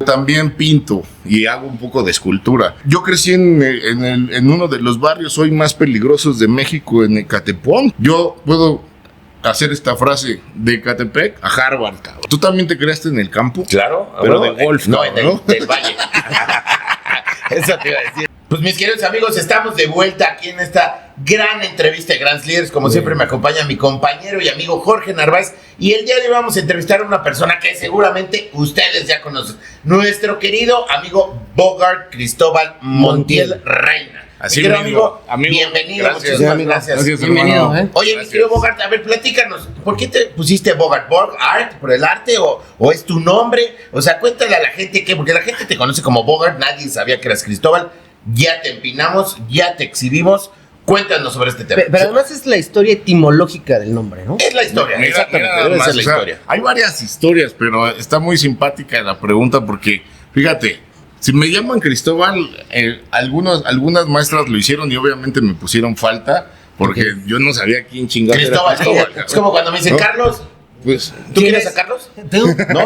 También pinto y hago un poco de escultura. Yo crecí en uno de los barrios hoy más peligrosos de México, en Ecatepec. Yo puedo hacer esta frase: de Ecatepec a Harvard, cabrón. ¿Tú también te creaste en el campo? Claro. Pero bueno, de golf, no, cabrón, ¿no? del valle. Eso te iba a decir. Pues mis queridos amigos, estamos de vuelta aquí en esta gran entrevista de Grandes Líderes. Como siempre me acompaña mi compañero y amigo Jorge Narváez. Y el día de hoy vamos a entrevistar a una persona que seguramente ustedes ya conocen. Nuestro querido amigo Bogart Cristóbal Montiel Reina. Así mi amigo, bienvenido. Gracias, gracias. Bienvenido, Oye, mi querido Bogart, a ver, platícanos. ¿Por qué te pusiste Bogart? ¿Bogart por el arte o es tu nombre? O sea, cuéntale a la gente que, porque la gente te conoce como Bogart, nadie sabía que eras Cristóbal. Ya te empinamos, ya te exhibimos. Cuéntanos sobre este tema. Pero además es la historia etimológica del nombre, ¿no? Es la historia, Mira, exactamente, mira, debe más, ser la o sea, historia. hay varias historias, pero está muy simpática la pregunta porque, fíjate, si me llaman Cristóbal, algunas maestras lo hicieron y obviamente me pusieron falta porque yo no sabía quién chingado era Cristóbal, es como cuando me dicen, ¿no? Carlos, Pues, ¿tú quieres a Carlos? No,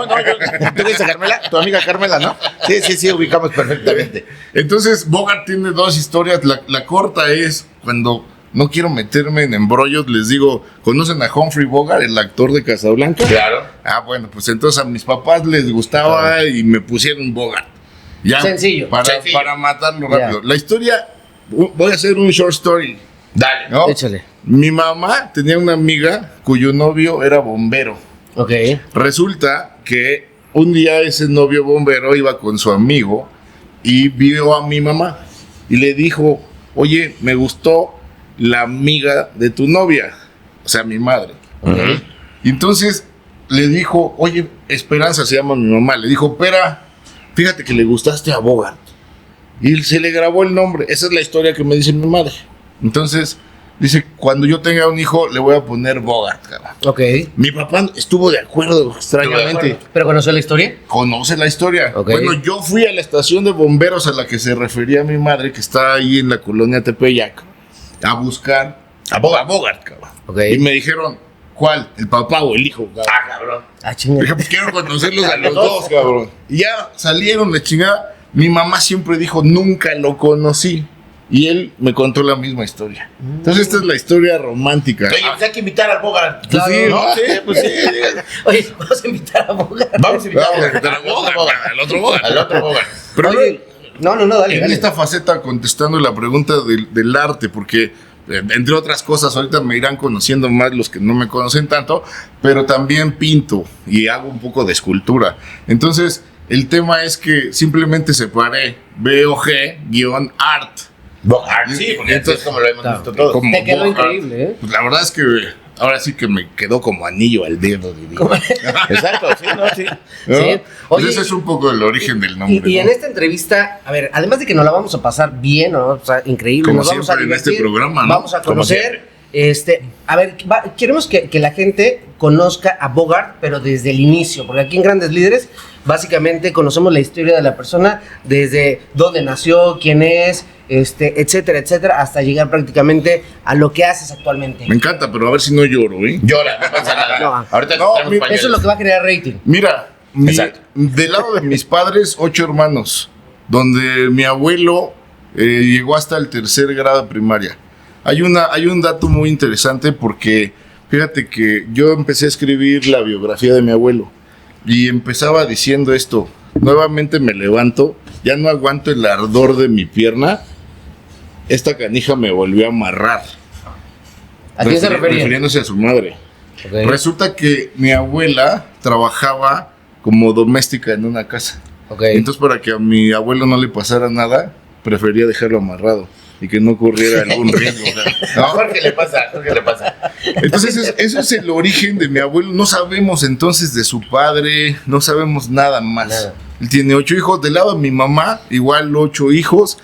¿tú quieres a Carmela? Tu amiga Carmela, ¿no? Sí, ubicamos perfectamente. entonces Bogart tiene dos historias. La corta es cuando no quiero meterme en embrollos, les digo, ¿conocen a Humphrey Bogart, el actor de Casablanca? Claro. Ah, bueno, pues entonces a mis papás les gustaba y me pusieron Bogart. Ya, Sencillo. Para matarlo rápido. Ya. La historia, voy a hacer un short story. Dale. ¿No? Échale. Mi mamá tenía una amiga cuyo novio era bombero. Ok. Resulta que un día ese novio bombero iba con su amigo y vio a mi mamá y le dijo: oye, me gustó la amiga de tu novia, o sea, mi madre. Uh-huh. Y entonces le dijo: oye, Esperanza se llama mi mamá, le dijo: Pera, fíjate que le gustaste a Bogart. Y se le grabó el nombre. Esa es la historia que me dice mi madre. Entonces dice: cuando yo tenga un hijo le voy a poner Bogart, cara. Ok. Mi papá estuvo de acuerdo, extrañamente. ¿Pero conoció la historia? Conoce la historia. Ok. Bueno, yo fui a la estación de bomberos a la que se refería mi madre, que está ahí en la colonia Tepeyac, a buscar a Bogart, cabrón. Ok. Y me dijeron: ¿cuál? ¿El papá o el hijo, cabrón? Ah, cabrón. Ah, chinga. Dije: pues quiero conocerlos a los dos, cabrón. Y ya salieron de chingada. Mi mamá siempre dijo: nunca lo conocí. Y él me contó la misma historia. Entonces esta es la historia romántica. Oye, pues hay que invitar al Bogart. Pues sí, ¿no? ¿no? Sí, pues sí. Oye, vamos a invitar a Bogart. Vamos a invitar Al otro Bogart. al otro Bogart. Pero Oye, no, dale, en dale. esta faceta, contestando la pregunta del arte, porque entre otras cosas, ahorita me irán conociendo más los que no me conocen tanto, pero también pinto y hago un poco de escultura. Entonces, el tema es que simplemente separé BOG-art. Bogart, sí, porque entonces como lo hemos visto todos. Como Te quedó Bogart. increíble, ¿eh? Pues la verdad es que ahora sí que me quedó como anillo al dedo, diría. Exacto, sí, ¿no? Sí. ¿No? Sí. Pues Oye, ese es un poco el origen del nombre. Y en ¿no? esta entrevista, a ver, además de que nos la vamos a pasar bien, ¿no? O sea, increíble, Como nos vamos a siempre en este divertir, programa, ¿no? vamos a Como conocer, a ver, queremos que la gente conozca a Bogart, pero desde el inicio, porque aquí en Grandes Líderes, básicamente conocemos la historia de la persona, desde dónde nació, quién es, etcétera, etcétera, hasta llegar prácticamente a lo que haces actualmente. Me encanta, pero a ver si no lloro, ¿eh? Llora, no pasa nada. No. Ahorita No, tenemos mira, pañuelos. Eso es lo que va a generar rating. Mira, Exacto. del lado de mis padres, 8 hermanos, donde mi abuelo llegó hasta el 3er grado de primaria. Hay un dato muy interesante porque fíjate que yo empecé a escribir la biografía de mi abuelo y empezaba diciendo esto: nuevamente me levanto, ya no aguanto el ardor de mi pierna, esta canija me volvió a amarrar. ¿A quién se refería? Refiriéndose a su madre. Ok. Resulta que mi abuela trabajaba como doméstica en una casa. Ok. Entonces, para que a mi abuelo no le pasara nada, prefería dejarlo amarrado y que no ocurriera algún riesgo. No, Jorge le pasa. Entonces, eso es el origen de mi abuelo. No sabemos entonces de su padre, no sabemos nada más. Nada. Él tiene 8 hijos. Del lado de mi mamá, igual 8 hijos.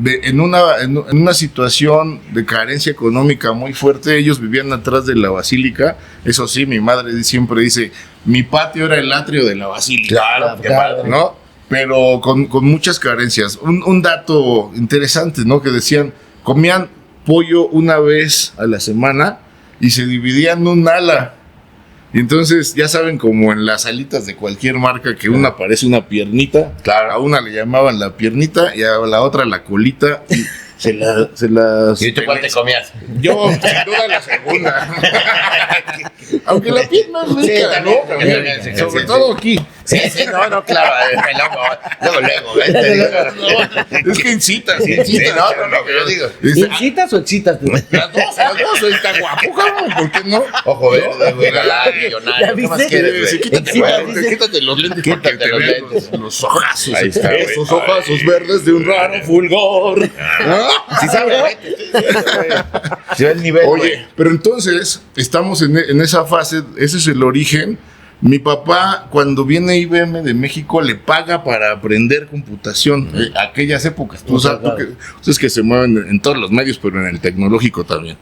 En una situación de carencia económica muy fuerte. Ellos vivían atrás de la basílica. Eso sí, mi madre siempre dice: mi patio era el atrio de la basílica. Claro, qué Claro. padre. ¿No? Pero con muchas carencias. Un dato interesante, ¿no? Que decían: comían pollo una vez a la semana y se dividían un ala. Y entonces, ya saben, como en las alitas de cualquier marca, que una parece una piernita, Claro. a una le llamaban la piernita y a la otra la colita. Y se las... ¿Y tú cuál te comías? Yo, sin duda, la segunda. Aunque la pierna es Sí, rica, también, ¿no? también, sí, Sobre sí, todo aquí. Sí, no, claro, luego, Es que incita, Sí, no, yo digo. ¿Incitas o excitas? Las dos, está guapo, cabrón, ¿por qué no? Ojo verde, güey, galán, ¿Ya millonario, ¿qué más viste? quieres, Sí, güey? quítate los lentes Quítate para que te los vean lentes. los ojazos. Ahí está, güey. Esos ojazos verdes de un raro fulgor. Sí sabe, güey. Sí ve el nivel, güey. Oye, pero entonces estamos en esa fase, ese es el origen. Mi papá, cuando viene IBM de México, le paga para aprender computación. Aquellas épocas, ustedes que se mueven en todos los medios, pero en el tecnológico también.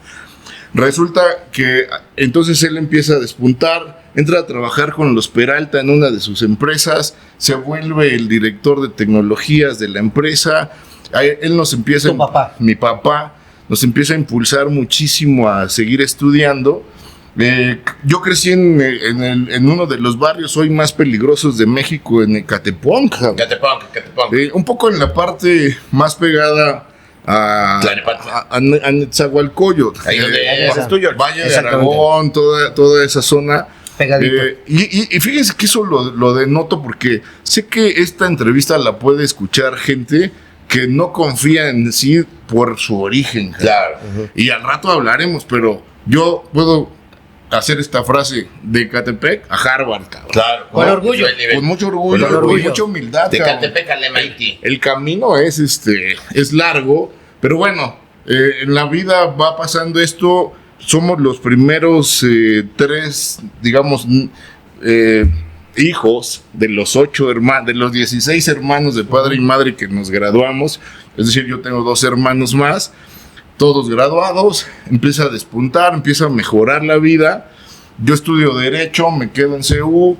Resulta que entonces él empieza a despuntar, entra a trabajar con los Peralta en una de sus empresas, se vuelve el director de tecnologías de la empresa. Él nos empieza, ¿Tu papá? Mi papá nos empieza a impulsar muchísimo a seguir estudiando. Yo crecí en uno de los barrios hoy más peligrosos de México, en Ecatepec. Catepunk. Un poco en la parte más pegada a Netzahualcóyotl. Ahí donde ese es tuyo. Valle de Exactamente. Aragón, toda esa zona. Pegadito. Y fíjense que eso lo denoto porque sé que esta entrevista la puede escuchar gente que no confía en sí por su origen. Claro. Y al rato hablaremos, pero yo puedo hacer esta frase: de Ecatepec a Harvard, cabrón. Claro. Con orgullo. Con mucho orgullo, Con orgullo. y mucha humildad, De cabrón. Catepec al MIT. El camino es largo, pero bueno, en la vida va pasando esto. Somos los primeros 3, digamos, hijos de los 8 hermanos, de los 16 hermanos de padre y madre que nos graduamos. Es decir, yo tengo 2 hermanos más, todos graduados. Empieza a despuntar, empieza a mejorar la vida. Yo estudio Derecho, me quedo en CEU.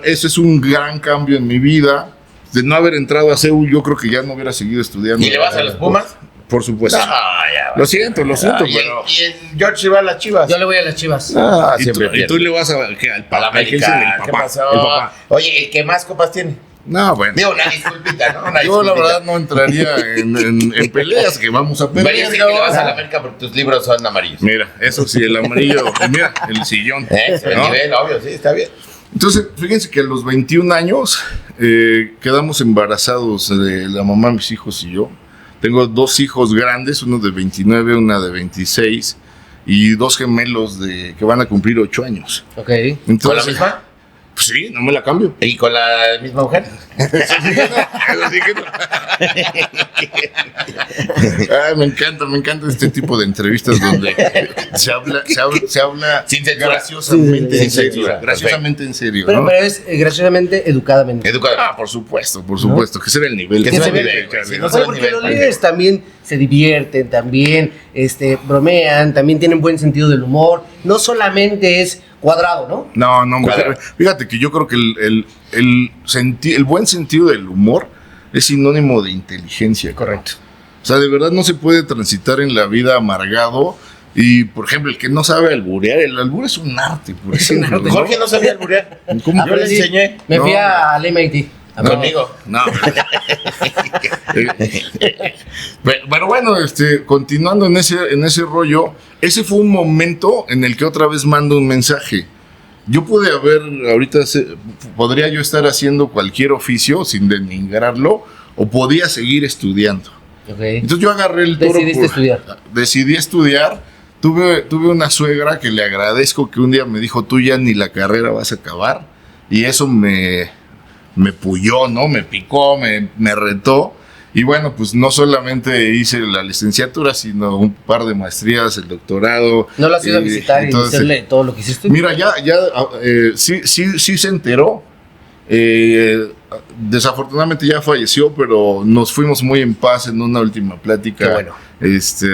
Ese es un gran cambio en mi vida. De no haber entrado a CEU, yo creo que ya no hubiera seguido estudiando. ¿Y le vas a los Pumas? Por supuesto. No, ya va. Lo siento, y, pero... y el George se va a las Chivas. Yo le voy a las Chivas. Ah, y tú le vas al a la papá, al que dicen América. el ¿Qué papá, pasó? el papá. Oye, ¿el que más copas tiene? No, bueno. Digo, una disculpita, ¿no? Una Yo la disculpita. verdad no entraría en peleas que vamos a Pero yo pelear. sé que le vas a la América porque tus libros son amarillos. Mira, eso sí, el amarillo, mira, el sillón. El ¿no? nivel, obvio, sí, está bien. Entonces, fíjense que a los 21 años quedamos embarazados de la mamá, mis hijos y yo. Tengo 2 hijos grandes, uno de 29, una de 26, y 2 gemelos que van a cumplir 8 años. Ok. Entonces, ¿Con la misma? Pues sí, no me la cambio. ¿Y con la misma mujer? Eso sí que no. Ay, me encanta este tipo de entrevistas donde se habla Sin censura. graciosamente Sin en serio, censura. graciosamente en serio, Pero, ¿no? pero es graciosamente, educadamente. Educado. Por supuesto, que se ve el nivel. Que se ve el nivel, güey. Si no Oye, se ve el porque nivel, los ¿para qué? líderes también se divierten, también bromean, también tienen buen sentido del humor. No solamente es cuadrado, ¿no? No, Cuadra. fíjate que yo creo que el buen sentido del humor es sinónimo de inteligencia. Correcto. O sea, de verdad no se puede transitar en la vida amargado. Y, por ejemplo, el que no sabe alburear, el albur es un arte, por ejemplo, ¿no? Jorge no sabía alburear. ¿Cómo? Yo le enseñé. Me fui No. al MIT. Conmigo. No. Pero bueno, continuando en ese rollo, ese fue un momento en el que otra vez mando un mensaje. Yo pude podría yo estar haciendo cualquier oficio sin denigrarlo, o podía seguir estudiando. Ok. Entonces yo agarré el toro. Decidiste estudiar. Decidí estudiar. Tuve una suegra que le agradezco, que un día me dijo: tú ya ni la carrera vas a acabar. Y eso me puyó, ¿no? Me picó, me retó. Y bueno, pues no solamente hice la licenciatura, sino un par de maestrías, el doctorado. ¿No lo has ido a visitar y entonces, decirle todo lo que hiciste? Mira, sí se enteró. Desafortunadamente ya falleció, pero nos fuimos muy en paz en una última plática. Qué bueno.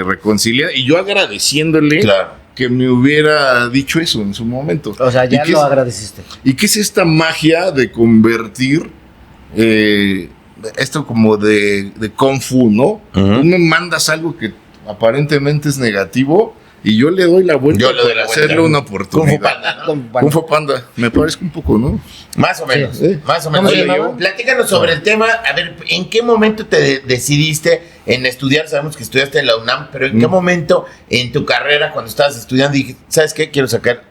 Reconciliada. Y yo agradeciéndole Claro. que me hubiera dicho eso en su momento. O sea, ya ¿Y qué lo es- agradeciste. ¿Y qué es esta magia de convertir esto como de Kung Fu, ¿no? Ujú. Tú me mandas algo que aparentemente es negativo y yo le doy la vuelta Yo le doy la para hacerle vuelta. una Kung Fu oportunidad. Panda, ¿no? Bueno, Kung Fu Panda, me parezco un poco, ¿no? Más o menos, Sí. más o ¿Cómo menos. se Oye, llamaba? platícanos sobre el tema. A ver, ¿en qué momento te decidiste en estudiar? Sabemos que estudiaste en la UNAM, pero ¿en qué momento en tu carrera, cuando estabas estudiando, dijiste, ¿sabes qué? Quiero sacar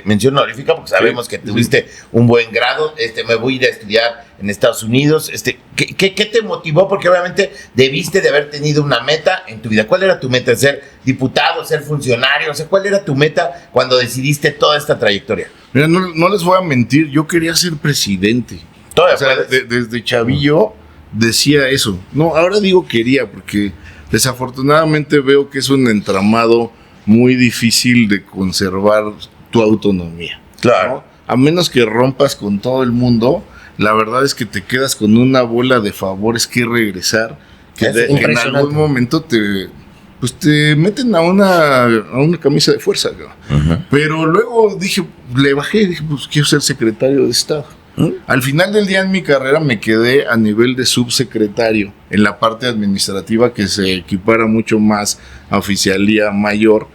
mención honorífica porque sabemos que tuviste un buen grado. Me voy a ir a estudiar en Estados Unidos. ¿Qué te motivó? Porque obviamente debiste de haber tenido una meta en tu vida. ¿Cuál era tu meta? ¿Ser diputado, ser funcionario? O sea, ¿cuál era tu meta cuando decidiste toda esta trayectoria? Mira, no les voy a mentir, yo quería ser presidente. Todavía O sea, puedes. desde chavillo decía eso. No, ahora digo quería porque desafortunadamente veo que es un entramado muy difícil de conservar tu autonomía. Claro. ¿no? A menos que rompas con todo el mundo, la verdad es que te quedas con una bola de favores que regresar, que Es en impresionante. algún momento te meten a una camisa de fuerza. ¿no? Pero luego le bajé y dije, pues quiero ser secretario de Estado. Al final del día en mi carrera me quedé a nivel de subsecretario en la parte administrativa que se equipara mucho más a oficialía mayor.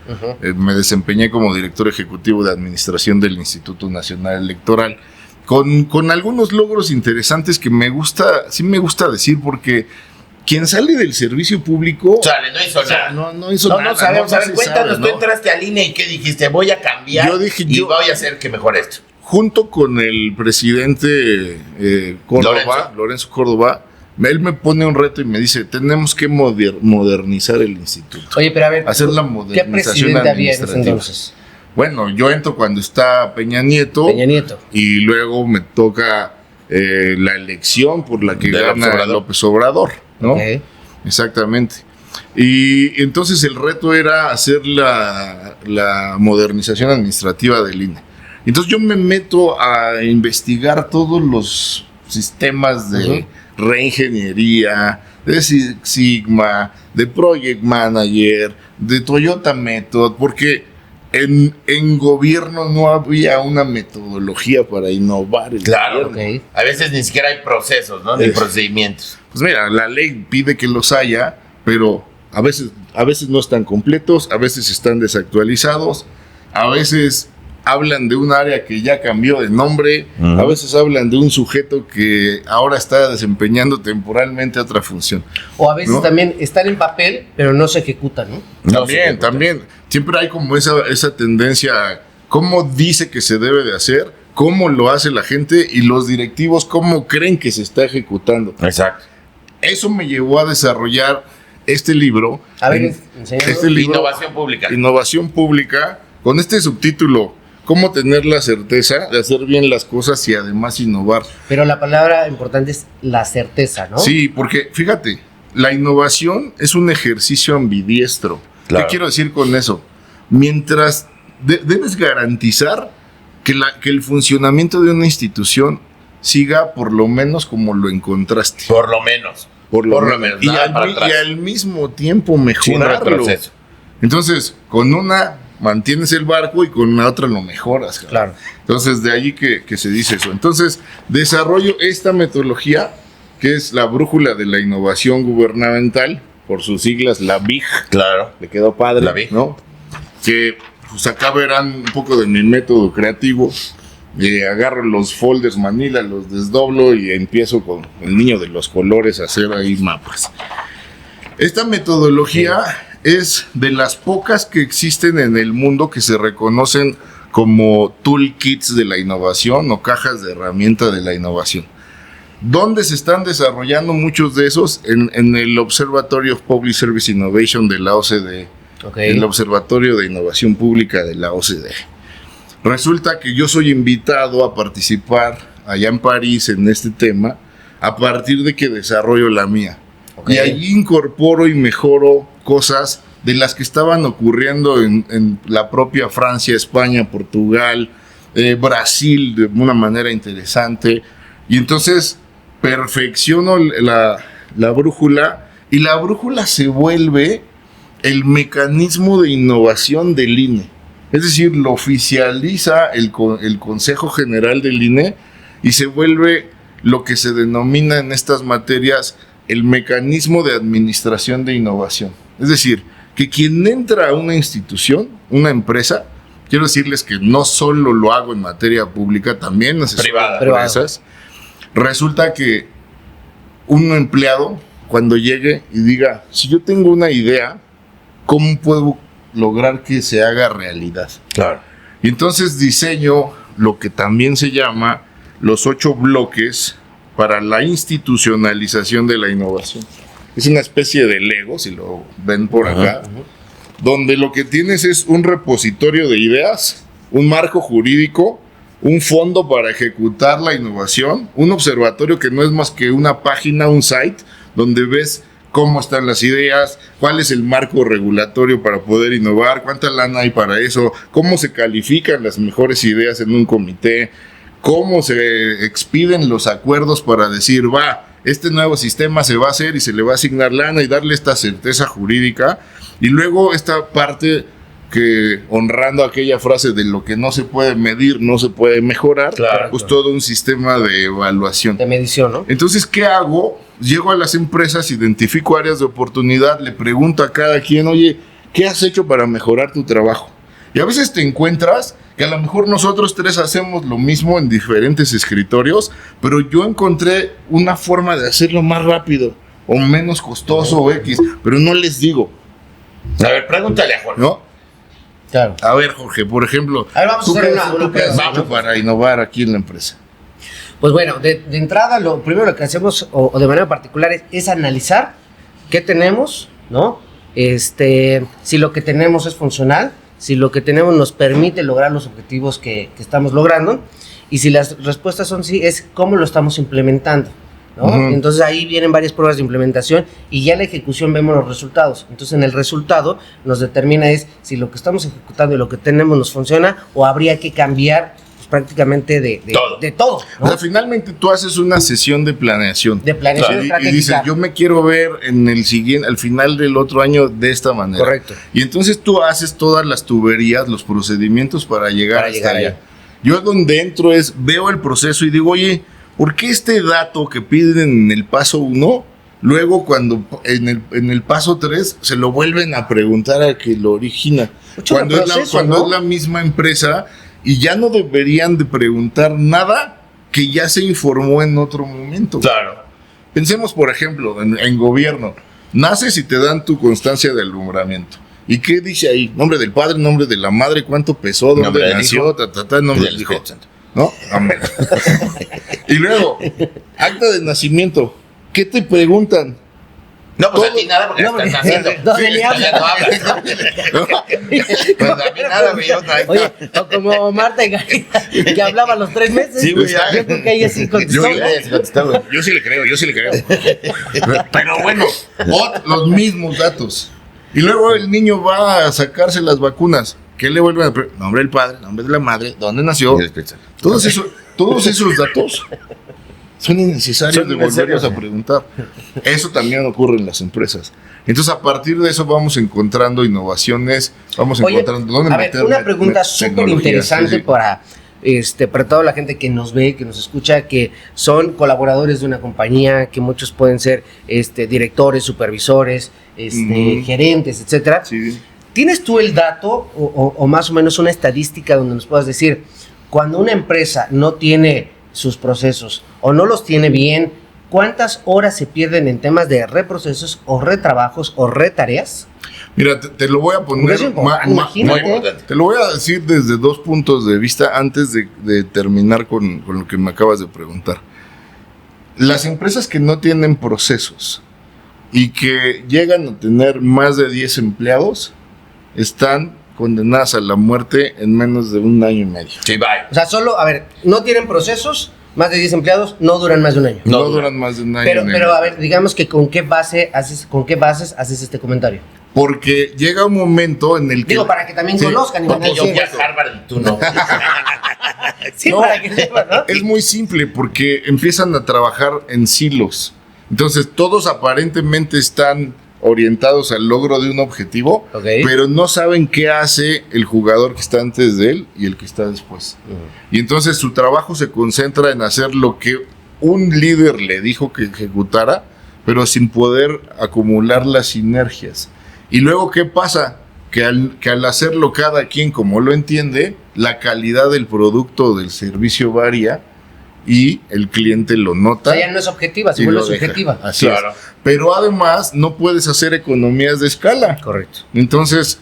Me desempeñé como director ejecutivo de administración del Instituto Nacional Electoral con algunos logros interesantes que sí me gusta decir porque quien sale del servicio público Chale, no hizo nada. no hizo nada. No sabemos. A ver, se cuéntanos, sabe, tú ¿no? entraste al INE y ¿qué dijiste? Voy a cambiar Yo dije, y voy a hacer que mejore esto. Junto con el presidente Córdoba, Lorenzo Córdoba, él me pone un reto y me dice, tenemos que modernizar el instituto. Oye, pero a ver, Hacer la ¿qué modernización presidente había en ese administrativa. entonces? Bueno, yo entro cuando está Peña Nieto, Peña Nieto. y luego me toca la elección por la que De López gana Obrador. López Obrador, ¿no? Ok. Exactamente. Y entonces el reto era hacer la modernización administrativa del INE. Entonces yo me meto a investigar todos los sistemas de reingeniería, de Six Sigma, de Project Manager, de Toyota Method, porque en gobierno no había una metodología para innovar el Claro. gobierno. Ok. A veces ni siquiera hay procesos, ¿no? Ni procedimientos. Pues mira, la ley pide que los haya, pero a veces no están completos, a veces están desactualizados, a veces hablan de un área que ya cambió de nombre, a veces hablan de un sujeto que ahora está desempeñando temporalmente otra función. O a veces ¿No? también están en papel, pero no se ejecutan, ¿no? También. Siempre hay como esa tendencia a cómo dice que se debe de hacer, cómo lo hace la gente y los directivos cómo creen que se está ejecutando. Exacto. Eso me llevó a desarrollar este libro. A ver, enséñanos. Este libro, Innovación pública. Innovación Pública, con este subtítulo, cómo tener la certeza de hacer bien las cosas y además innovar. Pero la palabra importante es la certeza, ¿no? Sí, porque fíjate, la innovación es un ejercicio ambidiestro. Claro. ¿Qué quiero decir con eso? Mientras debes garantizar que el funcionamiento de una institución siga por lo menos como lo encontraste. Por lo menos. Por lo menos. Y nada para y atrás. al mismo tiempo Sin mejorarlo. retroceso. Entonces, con una mantienes el barco y con la otra lo mejoras. Cabrón. Claro. Entonces, de allí que se dice eso. Entonces, desarrollo esta metodología que es la brújula de la innovación gubernamental, por sus siglas, la BIG. Claro. Le quedó padre, La BIG. ¿no? Que pues acá verán un poco de mi método creativo. Agarro los folders Manila, los desdoblo y empiezo con el niño de los colores a hacer ahí mapas. Esta metodología es de las pocas que existen en el mundo que se reconocen como toolkits de la innovación o cajas de herramienta de la innovación. ¿Dónde se están desarrollando muchos de esos? En el Observatory of Public Service Innovation de la OCDE, el Observatorio de Innovación Pública de la OCDE. Resulta que yo soy invitado a participar allá en París en este tema a partir de que desarrollo la mía. Y allí incorporo y mejoro cosas de las que estaban ocurriendo en la propia Francia, España, Portugal, Brasil de una manera interesante. Y entonces perfecciono la brújula y la brújula se vuelve el mecanismo de innovación del INE. Es decir, lo oficializa el Consejo General del INE y se vuelve lo que se denomina en estas materias el mecanismo de administración de innovación. Es decir, que quien entra a una institución, una empresa, quiero decirles que no solo lo hago en materia pública, también asesoro a empresas. Resulta que un empleado, cuando llegue y diga, si yo tengo una idea, ¿cómo puedo lograr que se haga realidad? Claro. Y entonces diseño lo que también se llama los 8 bloques para la institucionalización de la innovación. Es una especie de Lego, si lo ven por acá, donde lo que tienes es un repositorio de ideas, un marco jurídico, un fondo para ejecutar la innovación, un observatorio que no es más que una página, un site, donde ves cómo están las ideas, cuál es el marco regulatorio para poder innovar, cuánta lana hay para eso, cómo se califican las mejores ideas en un comité, cómo se expiden los acuerdos para decir, este nuevo sistema se va a hacer y se le va a asignar lana y darle esta certeza jurídica. Y luego esta parte que, honrando aquella frase de lo que no se puede medir, no se puede mejorar, claro, pues todo un sistema de evaluación. De medición, ¿no? Entonces, ¿qué hago? Llego a las empresas, identifico áreas de oportunidad, le pregunto a cada quien, oye, ¿qué has hecho para mejorar tu trabajo? Y a veces te encuentras que a lo mejor nosotros 3 hacemos lo mismo en diferentes escritorios, pero yo encontré una forma de hacerlo más rápido o menos costoso o X, pero no les digo. A ver, pregúntale a Jorge. ¿No? Claro. A ver, Jorge, por ejemplo, A ver, vamos a ¿tú hacer qué una has prueba, hecho ¿no? para innovar aquí en la empresa? Pues bueno, de entrada, lo primero que hacemos, o de manera particular, es analizar qué tenemos, ¿no? Si lo que tenemos es funcional, si lo que tenemos nos permite lograr los objetivos que estamos logrando, y si las respuestas son sí, es cómo lo estamos implementando, ¿no? Entonces ahí vienen varias pruebas de implementación y ya en la ejecución vemos los resultados. Entonces en el resultado nos determina es si lo que estamos ejecutando y lo que tenemos nos funciona o habría que cambiar pues, prácticamente de todo, ¿no? O sea, finalmente tú haces una sesión de planeación. De planeación Y estratégica. dices, yo me quiero ver en el siguiente, al final del otro año de esta manera. Correcto. Y entonces tú haces todas las tuberías, los procedimientos para llegar hasta allá. Yo donde entro veo el proceso y digo, oye, ¿por qué este dato que piden en el paso 1, luego cuando en el paso 3 se lo vuelven a preguntar al que lo origina? Mucho Cuando, proceso, cuando ¿no? es la misma empresa y ya no deberían de preguntar nada que ya se informó en otro momento. Claro. Pensemos, por ejemplo, en gobierno. Naces y te dan tu constancia de alumbramiento. ¿Y qué dice ahí? Nombre del padre, nombre de la madre, cuánto pesó, Nombre dónde del nació, hijo. nombre Del del hijo. Espíritu Santo. ¿No? Amén. Y luego, acta de nacimiento. ¿Qué te preguntan? No, pues Todo- a ti nada porque no, estás porque- haciendo. no, ni habla. Ya no hablas. Pues a mí nada, güey. Oye, o como Marta y Garita, que hablaba a los 3 meses. Sí, güey, Yo creo que ella sí contestó. Yo sí le creo. Pero bueno, los mismos datos. Y luego el niño va a sacarse las vacunas. ¿Qué le vuelven a preguntar? Nombre del padre, nombre de la madre, ¿dónde nació? Todos esos datos son innecesarios Son de innecesarios. volverlos a preguntar. Eso también ocurre en las empresas. Entonces, a partir de eso vamos encontrando innovaciones, vamos Oye, encontrando dónde a ver, meter una pregunta tecnología, súper interesante sí, sí. para toda la gente que nos ve, que nos escucha, que son colaboradores de una compañía, que muchos pueden ser directores, supervisores, gerentes, etcétera. Sí. ¿Tienes tú el dato o más o menos una estadística donde nos puedas decir, cuando una empresa no tiene sus procesos o no los tiene bien, cuántas horas se pierden en temas de reprocesos o retrabajos o retareas? Mira, te lo voy a poner. Porque es importante, imagínate. Muy importante. Te lo voy a decir desde 2 puntos de vista antes de terminar con lo que me acabas de preguntar. Las empresas que no tienen procesos y que llegan a tener más de 10 empleados están condenadas a la muerte en menos de 1 año y medio. Sí, bye. O sea, solo, a ver, no tienen procesos, más de 10 empleados, no duran más de un año. No, No duran más de 1 año Pero, y medio. pero a ver, digamos que con qué bases haces este comentario. Porque llega un momento en el que... Digo, para que también Sí, conozcan y van a Porque yo decir, fui a Harvard y tú no. sí, No. para que sepan, ¿no? Es muy simple porque empiezan a trabajar en silos. Entonces todos aparentemente están orientados al logro de un objetivo, Ok. pero no saben qué hace el jugador que está antes de él y el que está después. Y entonces su trabajo se concentra en hacer lo que un líder le dijo que ejecutara, pero sin poder acumular las sinergias. Y luego, ¿qué pasa? Que al hacerlo cada quien como lo entiende, la calidad del producto o del servicio varía y el cliente lo O nota. sea, ya no es objetiva, se y vuelve lo deja. subjetiva. Así Claro. es. Pero además no puedes hacer economías de escala. Correcto. Entonces,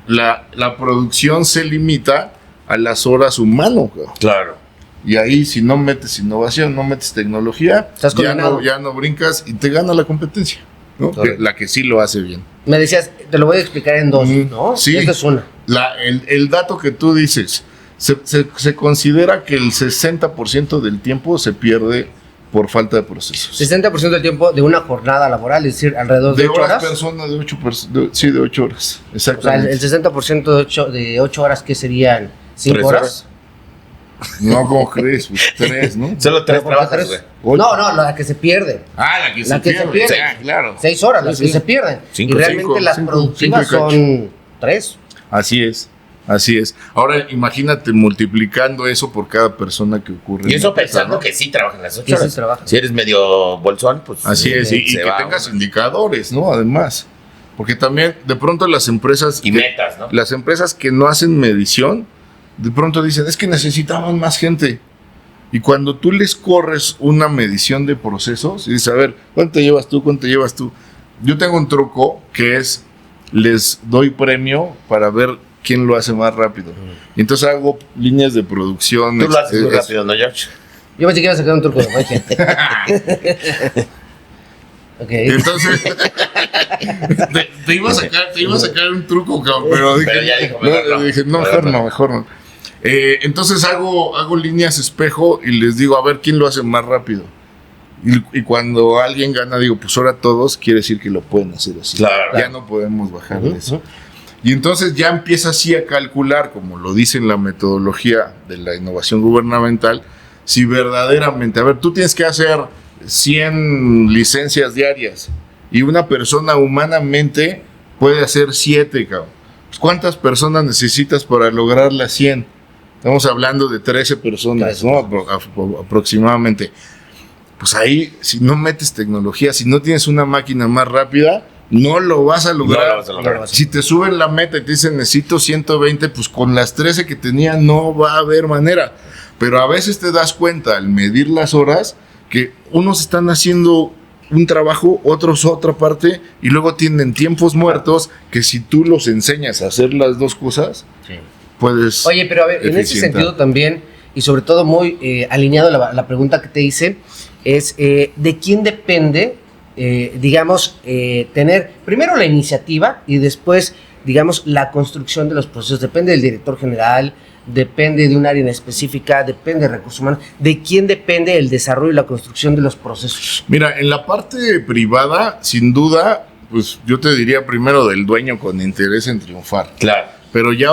la producción se limita a las horas humano. Cabrón. Claro. Y ahí, si no metes innovación, no metes tecnología, Estás condenado. ya no brincas y te gana la competencia, ¿no? Correcto. La que sí lo hace bien. Me decías, te lo voy a explicar en dos, ¿no? Sí. Esta es una. El dato que tú dices, se considera que el 60% del tiempo se pierde por falta de procesos. 60% del tiempo de una jornada laboral, es decir, alrededor de De 8 horas horas. personas, de 8 horas. O sea, Exactamente. el 60% de 8 horas, ¿qué serían? 5 3 horas. No, ¿cómo crees? Pues 3, ¿no? Solo 3 ¿Pero por qué trabajas, tres? güey. Ocho. No, la que se pierde. Ah, la que La que se pierde. Ah, claro. 6 horas, las Sí, que sí. se pierden. Cinco, y realmente cinco, las cinco, productivas cinco y cacho. son 3. Así es. Así es. Ahora imagínate multiplicando eso por cada persona que ocurre. Y en eso la casa, pensando ¿no? que sí trabajan las 8 Que sí horas. trabajan. Si eres medio bolsón, pues. Así es, y se que va tengas uno. indicadores, ¿no? Además. Porque también, de pronto, las empresas. Y metas, ¿no? Las empresas que no hacen medición, de pronto dicen, es que necesitamos más gente. Y cuando tú les corres una medición de procesos, y dices, a ver, ¿cuánto llevas tú? ¿Cuánto llevas tú? Yo tengo un truco que es, les doy premio para ver quién lo hace más rápido. Y entonces hago líneas de producción. Tú lo haces muy es- rápido, ¿no, George? Yo pensé que iba a sacar un truco de magia. Ok. Entonces, te iba a sacar un truco, cabrón, pero dije, Pero ya dijo, mejor no. dije, no, mejor no. Entonces hago líneas espejo y les digo, a ver quién lo hace más rápido. Y cuando alguien gana, digo, pues ahora todos, quiere decir que lo pueden hacer así. Claro. Ya no podemos bajar de eso. Y entonces ya empieza así a calcular, como lo dice en la metodología de la innovación gubernamental, si verdaderamente, a ver, tú tienes que hacer 100 licencias diarias y una persona humanamente puede hacer 7, cabrón. Pues, ¿cuántas personas necesitas para lograr las 100? Estamos hablando de 13 personas, ¿no? Aproximadamente. Pues ahí, si no metes tecnología, si no tienes una máquina más rápida, no lo vas a lograr. No lo vas a lograr. Si te suben la meta y te dicen necesito 120, pues con las 13 que tenía no va a haber manera. Pero a veces te das cuenta al medir las horas que unos están haciendo un trabajo, otros otra parte, y luego tienen tiempos muertos que si tú los enseñas a hacer las dos cosas, puedes... Oye, pero a ver, en ese eficientar. sentido también, y sobre todo muy alineado a la pregunta que te hice, es de quién depende, digamos, tener primero la iniciativa y después, digamos, la construcción de los procesos. Depende del director general, depende de un área en específica, depende de recursos humanos. ¿De quién depende el desarrollo y la construcción de los procesos? Mira, en la parte privada, sin duda, pues yo te diría primero del dueño con interés en triunfar. Claro. Pero ya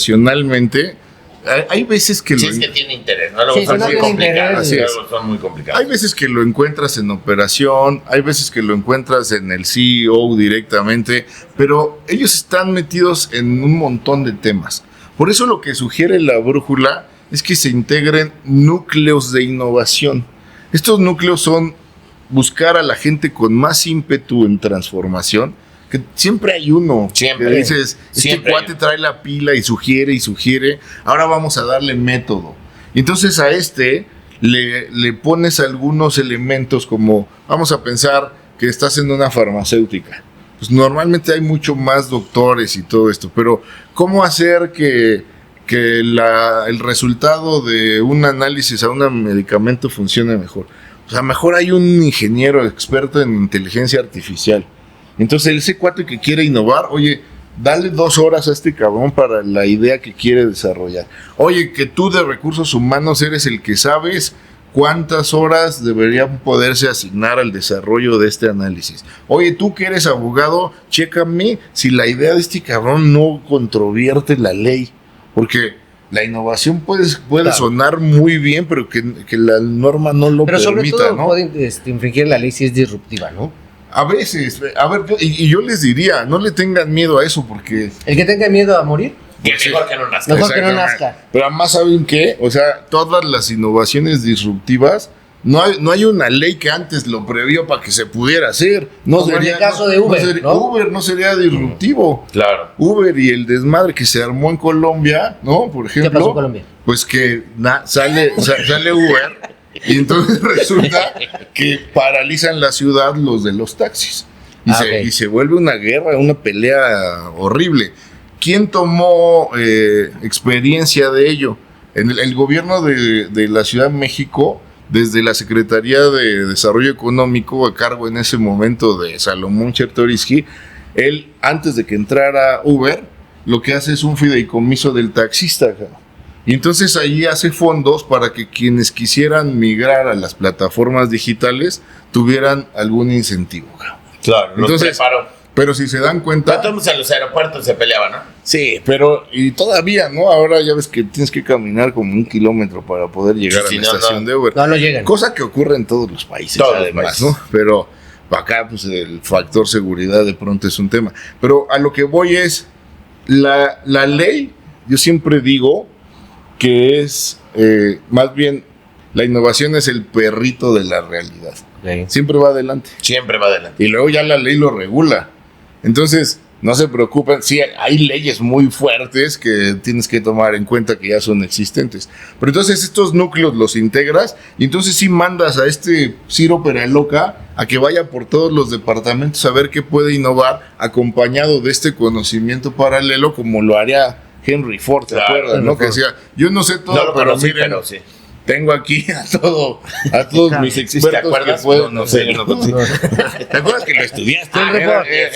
organizacionalmente, hay veces que Si lo... es que tiene interés, ¿no? Luego Sí, son si no muy tiene complicados. interés. Luego son muy complicados. Hay veces que lo encuentras en operación, hay veces que lo encuentras en el CEO directamente, pero ellos están metidos en un montón de temas. Por eso lo que sugiere la brújula es que se integren núcleos de innovación. Estos núcleos son buscar a la gente con más ímpetu en transformación, que siempre hay uno. Siempre. Que dices, Siempre hay cuate trae la pila y sugiere, ahora vamos a darle método. Y entonces a le pones algunos elementos como, vamos a pensar que estás en una farmacéutica. Pues normalmente hay mucho más doctores y todo esto, pero ¿cómo hacer que el resultado de un análisis a un medicamento funcione mejor? O sea, mejor hay un ingeniero experto en inteligencia artificial. Entonces, ese cuate que quiere innovar, oye, dale 2 horas a este cabrón para la idea que quiere desarrollar. Oye, que tú de recursos humanos eres el que sabes cuántas horas deberían poderse asignar al desarrollo de este análisis. Oye, tú que eres abogado, chécame si la idea de este cabrón no controvierte la ley. Porque la innovación puede Claro. sonar muy bien, pero que la norma no lo Pero sobre permita, todo ¿no? pueden infringir la ley si es disruptiva, ¿no? A veces, a ver, yo les diría, no le tengan miedo a eso, porque... El que tenga miedo a morir, Que mejor que no nazca. mejor que no Exactamente. nazca. Pero además, ¿saben qué? O sea, todas las innovaciones disruptivas no hay una ley que antes lo previó para que se pudiera hacer. No Como sería, en el caso de Uber, ¿no? Uber no sería disruptivo. Claro. Uber y el desmadre que se armó en Colombia, ¿no? Por ejemplo. ¿Qué pasó en Colombia? Pues que sale Uber y entonces resulta que paralizan la ciudad los de los taxis. Y se vuelve una guerra, una pelea horrible. ¿Quién tomó experiencia de ello? El gobierno de la Ciudad de México, desde la Secretaría de Desarrollo Económico, a cargo en ese momento de Salomón Chertorivsky, él, antes de que entrara Uber, lo que hace es un fideicomiso del taxista. Y entonces ahí hace fondos para que quienes quisieran migrar a las plataformas digitales tuvieran algún incentivo. Claro, entonces, pero si se dan cuenta... Todos en los aeropuertos se peleaban, ¿no? Sí, pero y todavía, ¿no? Ahora ya ves que tienes que caminar como 1 kilómetro para poder llegar a la estación de Uber. No llegan. Cosa que ocurre en todos los países, Todos además, los países. ¿no? Pero acá, pues, el factor seguridad de pronto es un tema. Pero a lo que voy es, la ley, yo siempre digo que es, más bien, la innovación es el perrito de la realidad. Okay. Siempre va adelante. Siempre va adelante. Y luego ya la ley lo regula. Entonces, no se preocupen. Sí, hay leyes muy fuertes que tienes que tomar en cuenta que ya son existentes. Pero entonces estos núcleos los integras y entonces sí mandas a este Ciro Peraloca a que vaya por todos los departamentos a ver qué puede innovar acompañado de este conocimiento paralelo como lo haría Henry Ford, ¿te acuerdas? ¿No? Que decía, yo no sé todo, No lo pero conocí, miren, pero sí. Tengo aquí a todos mis expertos. ¿Te acuerdas? Que pueden, No sé. ¿Te acuerdas que lo estudiaste?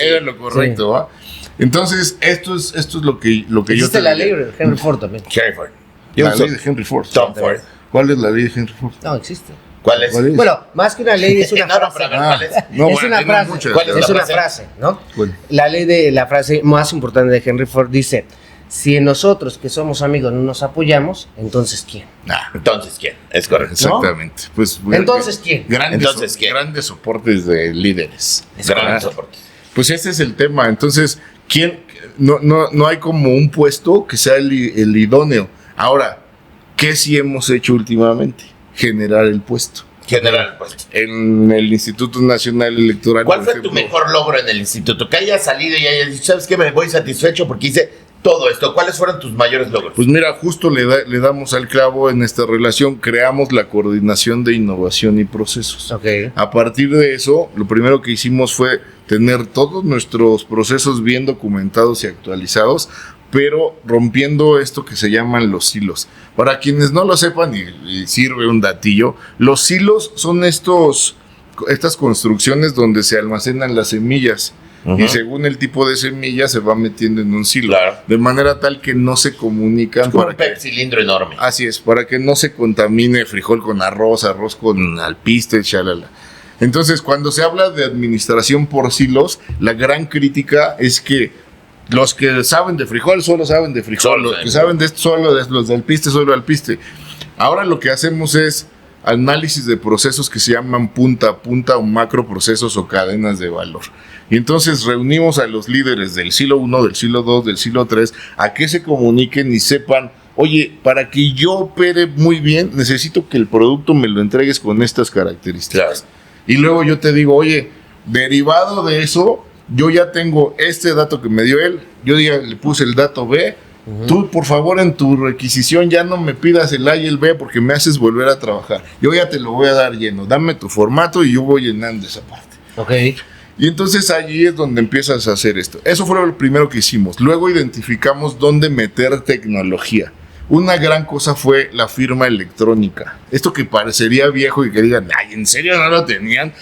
Era lo correcto, ¿va? Entonces, esto es lo que yo ¿Existe te la diría. ley de Henry Ford también? Henry Ford. La ley de Henry Ford. Tom Ford. ¿Cuál es la ley de Henry Ford? No, existe. ¿Cuál es? ¿Cuál es? Bueno, más que una ley es una No, no, frase. pero a ver, ¿cuál es? No, es bueno, una tengo frase. muchas. ¿Cuál es Es la una frase? frase, ¿no? Bueno. La frase más importante de Henry Ford dice: si nosotros que somos amigos no nos apoyamos, entonces ¿quién? Entonces, ¿quién? Es correcto. Exactamente. Pues, Entonces, ¿quién? Grandes, ¿quién? grandes soportes de líderes. Gran soporte. Pues ese es el tema. Entonces, ¿quién? No hay como un puesto que sea el idóneo. Ahora, ¿qué sí hemos hecho últimamente? Generar el puesto. General, pues. En el Instituto Nacional Electoral. ¿Cuál por fue ejemplo, tu mejor logro en el instituto? Que hayas salido y hayas dicho, ¿sabes qué? Me voy satisfecho porque hice todo esto. ¿Cuáles fueron tus mayores logros? Pues mira, justo le damos al clavo en esta relación. Creamos la coordinación de innovación y procesos. Ok. A partir de eso, lo primero que hicimos fue tener todos nuestros procesos bien documentados y actualizados, pero rompiendo esto que se llaman los silos. Para quienes no lo sepan, y sirve un datillo, los silos son estas construcciones donde se almacenan las semillas. Ujú. Y según el tipo de semilla se va metiendo en un silo. Claro. De manera tal que no se comunican. Es como para un que- cilindro enorme. Así es, para que no se contamine frijol con arroz, arroz con alpiste, shalala. Entonces, cuando se habla de administración por silos, la gran crítica es que los que saben de frijol solo saben de frijol, Solo los saben. que saben de esto solo de los de alpiste, solo alpiste. Ahora lo que hacemos es análisis de procesos que se llaman punta a punta o macroprocesos o cadenas de valor. Y entonces reunimos a los líderes del silo 1, del silo 2, del silo 3, a que se comuniquen y sepan, oye, para que yo opere muy bien, necesito que el producto me lo entregues con estas características. Claro. Y luego yo te digo, oye, derivado de eso, yo ya tengo este dato que me dio él, yo ya le puse el dato B, tú por favor en tu requisición ya no me pidas el A y el B porque me haces volver a trabajar. Yo ya te lo voy a dar lleno, dame tu formato y yo voy llenando esa parte. Ok. Y entonces allí es donde empiezas a hacer esto. Eso fue lo primero que hicimos. Luego identificamos dónde meter tecnología. Una gran cosa fue la firma electrónica. Esto que parecería viejo y que digan, ay, ¿en serio no lo tenían?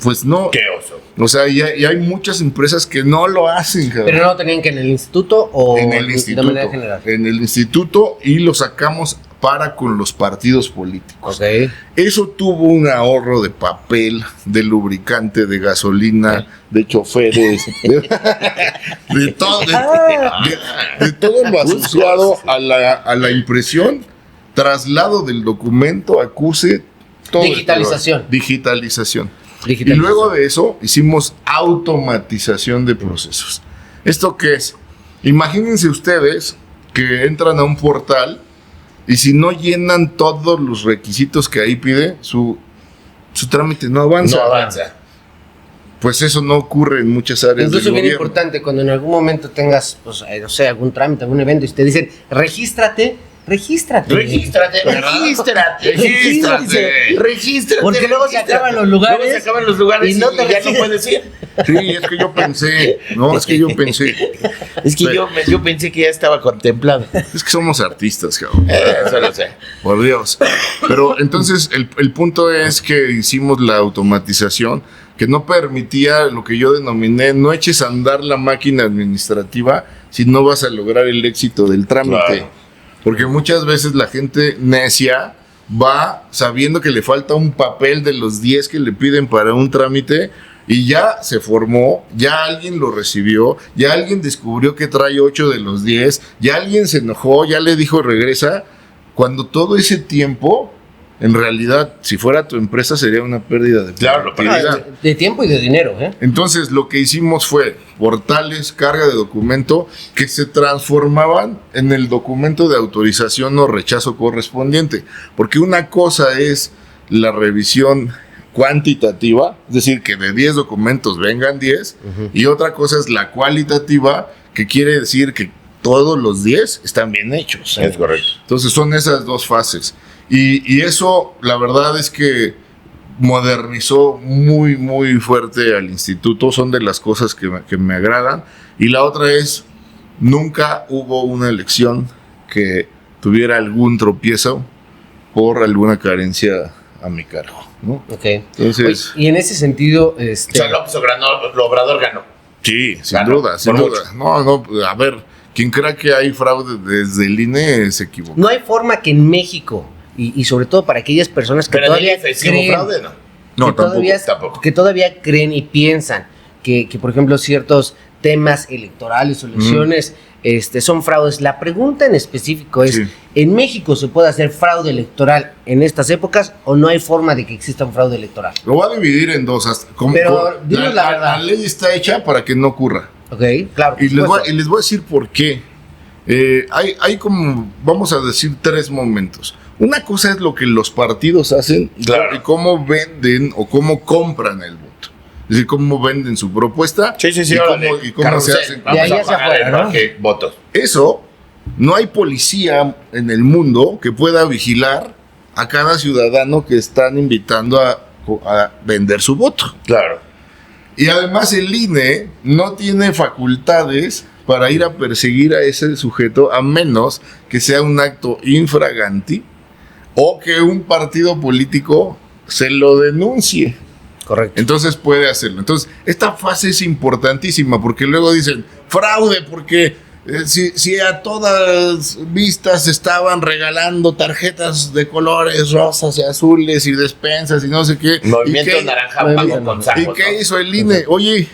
Pues no. Qué oso. O sea, y hay muchas empresas que no lo hacen, cabrón. Pero no lo tenían que en el instituto o En el de instituto. manera general. En el instituto y lo sacamos para con los partidos políticos. Ok. Eso tuvo un ahorro de papel, de lubricante, de gasolina, de choferes, de todo, de todo lo asociado a la impresión, traslado del documento, acuse, todo. Digitalización. Digitalización. Y Digitalización. luego de eso hicimos automatización de procesos. ¿Esto qué es? Imagínense ustedes que entran a un portal y si no llenan todos los requisitos que ahí pide, su su trámite no avanza. No avanza. Pues eso no ocurre en muchas áreas Incluso del bien gobierno. importante, cuando en algún momento tengas, pues, no sé, algún trámite, algún evento, y te dicen, regístrate. Regístrate. Porque luego se acaban los lugares y y no te ya no registras. puedes ir. Sí, es que yo pensé. No, es que yo pensé. Es que yo pensé que ya estaba contemplado. Es que somos artistas, cabrón. Eso lo sé. Por Dios. Pero entonces el punto es que hicimos la automatización que no permitía lo que yo denominé no eches a andar la máquina administrativa si no vas a lograr el éxito del trámite. Claro. Porque muchas veces la gente necia va sabiendo que le falta un papel de los 10 que le piden para un trámite y ya se formó, ya alguien lo recibió, ya alguien descubrió que trae 8 de los 10, ya alguien se enojó, ya le dijo regresa, cuando todo ese tiempo, en realidad, si fuera tu empresa sería una pérdida de productividad. De tiempo y de dinero, ¿eh? Entonces lo que hicimos fue portales, carga de documento que se transformaban en el documento de autorización o rechazo correspondiente. Porque una cosa es la revisión cuantitativa, es decir, que de 10 documentos vengan 10, y otra cosa es la cualitativa, que quiere decir que todos los 10 están bien hechos. Es correcto. Entonces son esas dos fases. Y eso, la verdad es que modernizó muy, muy fuerte al instituto. Son de las cosas que me agradan. Y la otra es, nunca hubo una elección que tuviera algún tropiezo por alguna carencia a mi cargo, ¿no? Ok. Entonces, Oye, y en ese sentido, O sea, López Obrador ganó. sí, sin Ganó, duda, sin por duda. No, a ver, quien crea que hay fraude desde el INE se equivoca. no hay forma que en México, y sobre todo para aquellas personas que Pero todavía de efectivo fraude, ¿no? No, tampoco. que todavía creen y piensan que por ejemplo, ciertos temas electorales o elecciones son fraudes. La pregunta en específico es, Sí. ¿en México se puede hacer fraude electoral en estas épocas o no hay forma de que exista un fraude electoral? Lo voy a dividir en dos. Pero dinos la verdad. La ley está hecha para que no ocurra. Ok, claro. Y por supuesto. les voy a decir por qué. Hay como, vamos a decir, 3 momentos. Una cosa es lo que los partidos hacen Claro. y cómo venden o cómo compran el voto. Es decir, cómo venden su propuesta Sí, y órale, cómo, y cómo se carrusel. hacen. De ahí Vamos a hacia pagar afuera, el ¿no? parque, votos. Eso, no hay policía en el mundo que pueda vigilar a cada ciudadano que están invitando a vender su voto. Claro. Y además el INE no tiene facultades para ir a perseguir a ese sujeto a menos que sea un acto infraganti o que un partido político se lo denuncie. Correcto. Entonces puede hacerlo. Entonces, esta fase es importantísima porque luego dicen fraude porque si a todas vistas estaban regalando tarjetas de colores rosas y azules y despensas y no sé qué. Movimiento ¿Y qué- Naranja Movimiento Pago con ¿Y sacos, qué ¿no? hizo el INE? Oye,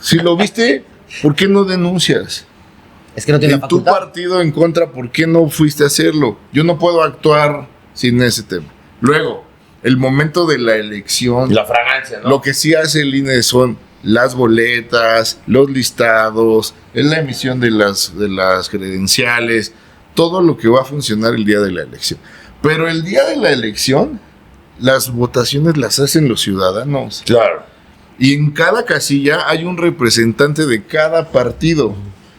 si lo viste, ¿por qué no denuncias? Es que no tiene En tu facultad. partido en contra, ¿por qué no fuiste a hacerlo? Yo no puedo actuar sin ese tema. Luego, el momento de la elección, La fragancia, ¿no? lo que sí hace el INE son las boletas, los listados, es la emisión de las credenciales, todo lo que va a funcionar el día de la elección. Pero el día de la elección, las votaciones las hacen los ciudadanos. Claro. Y en cada casilla hay un representante de cada partido.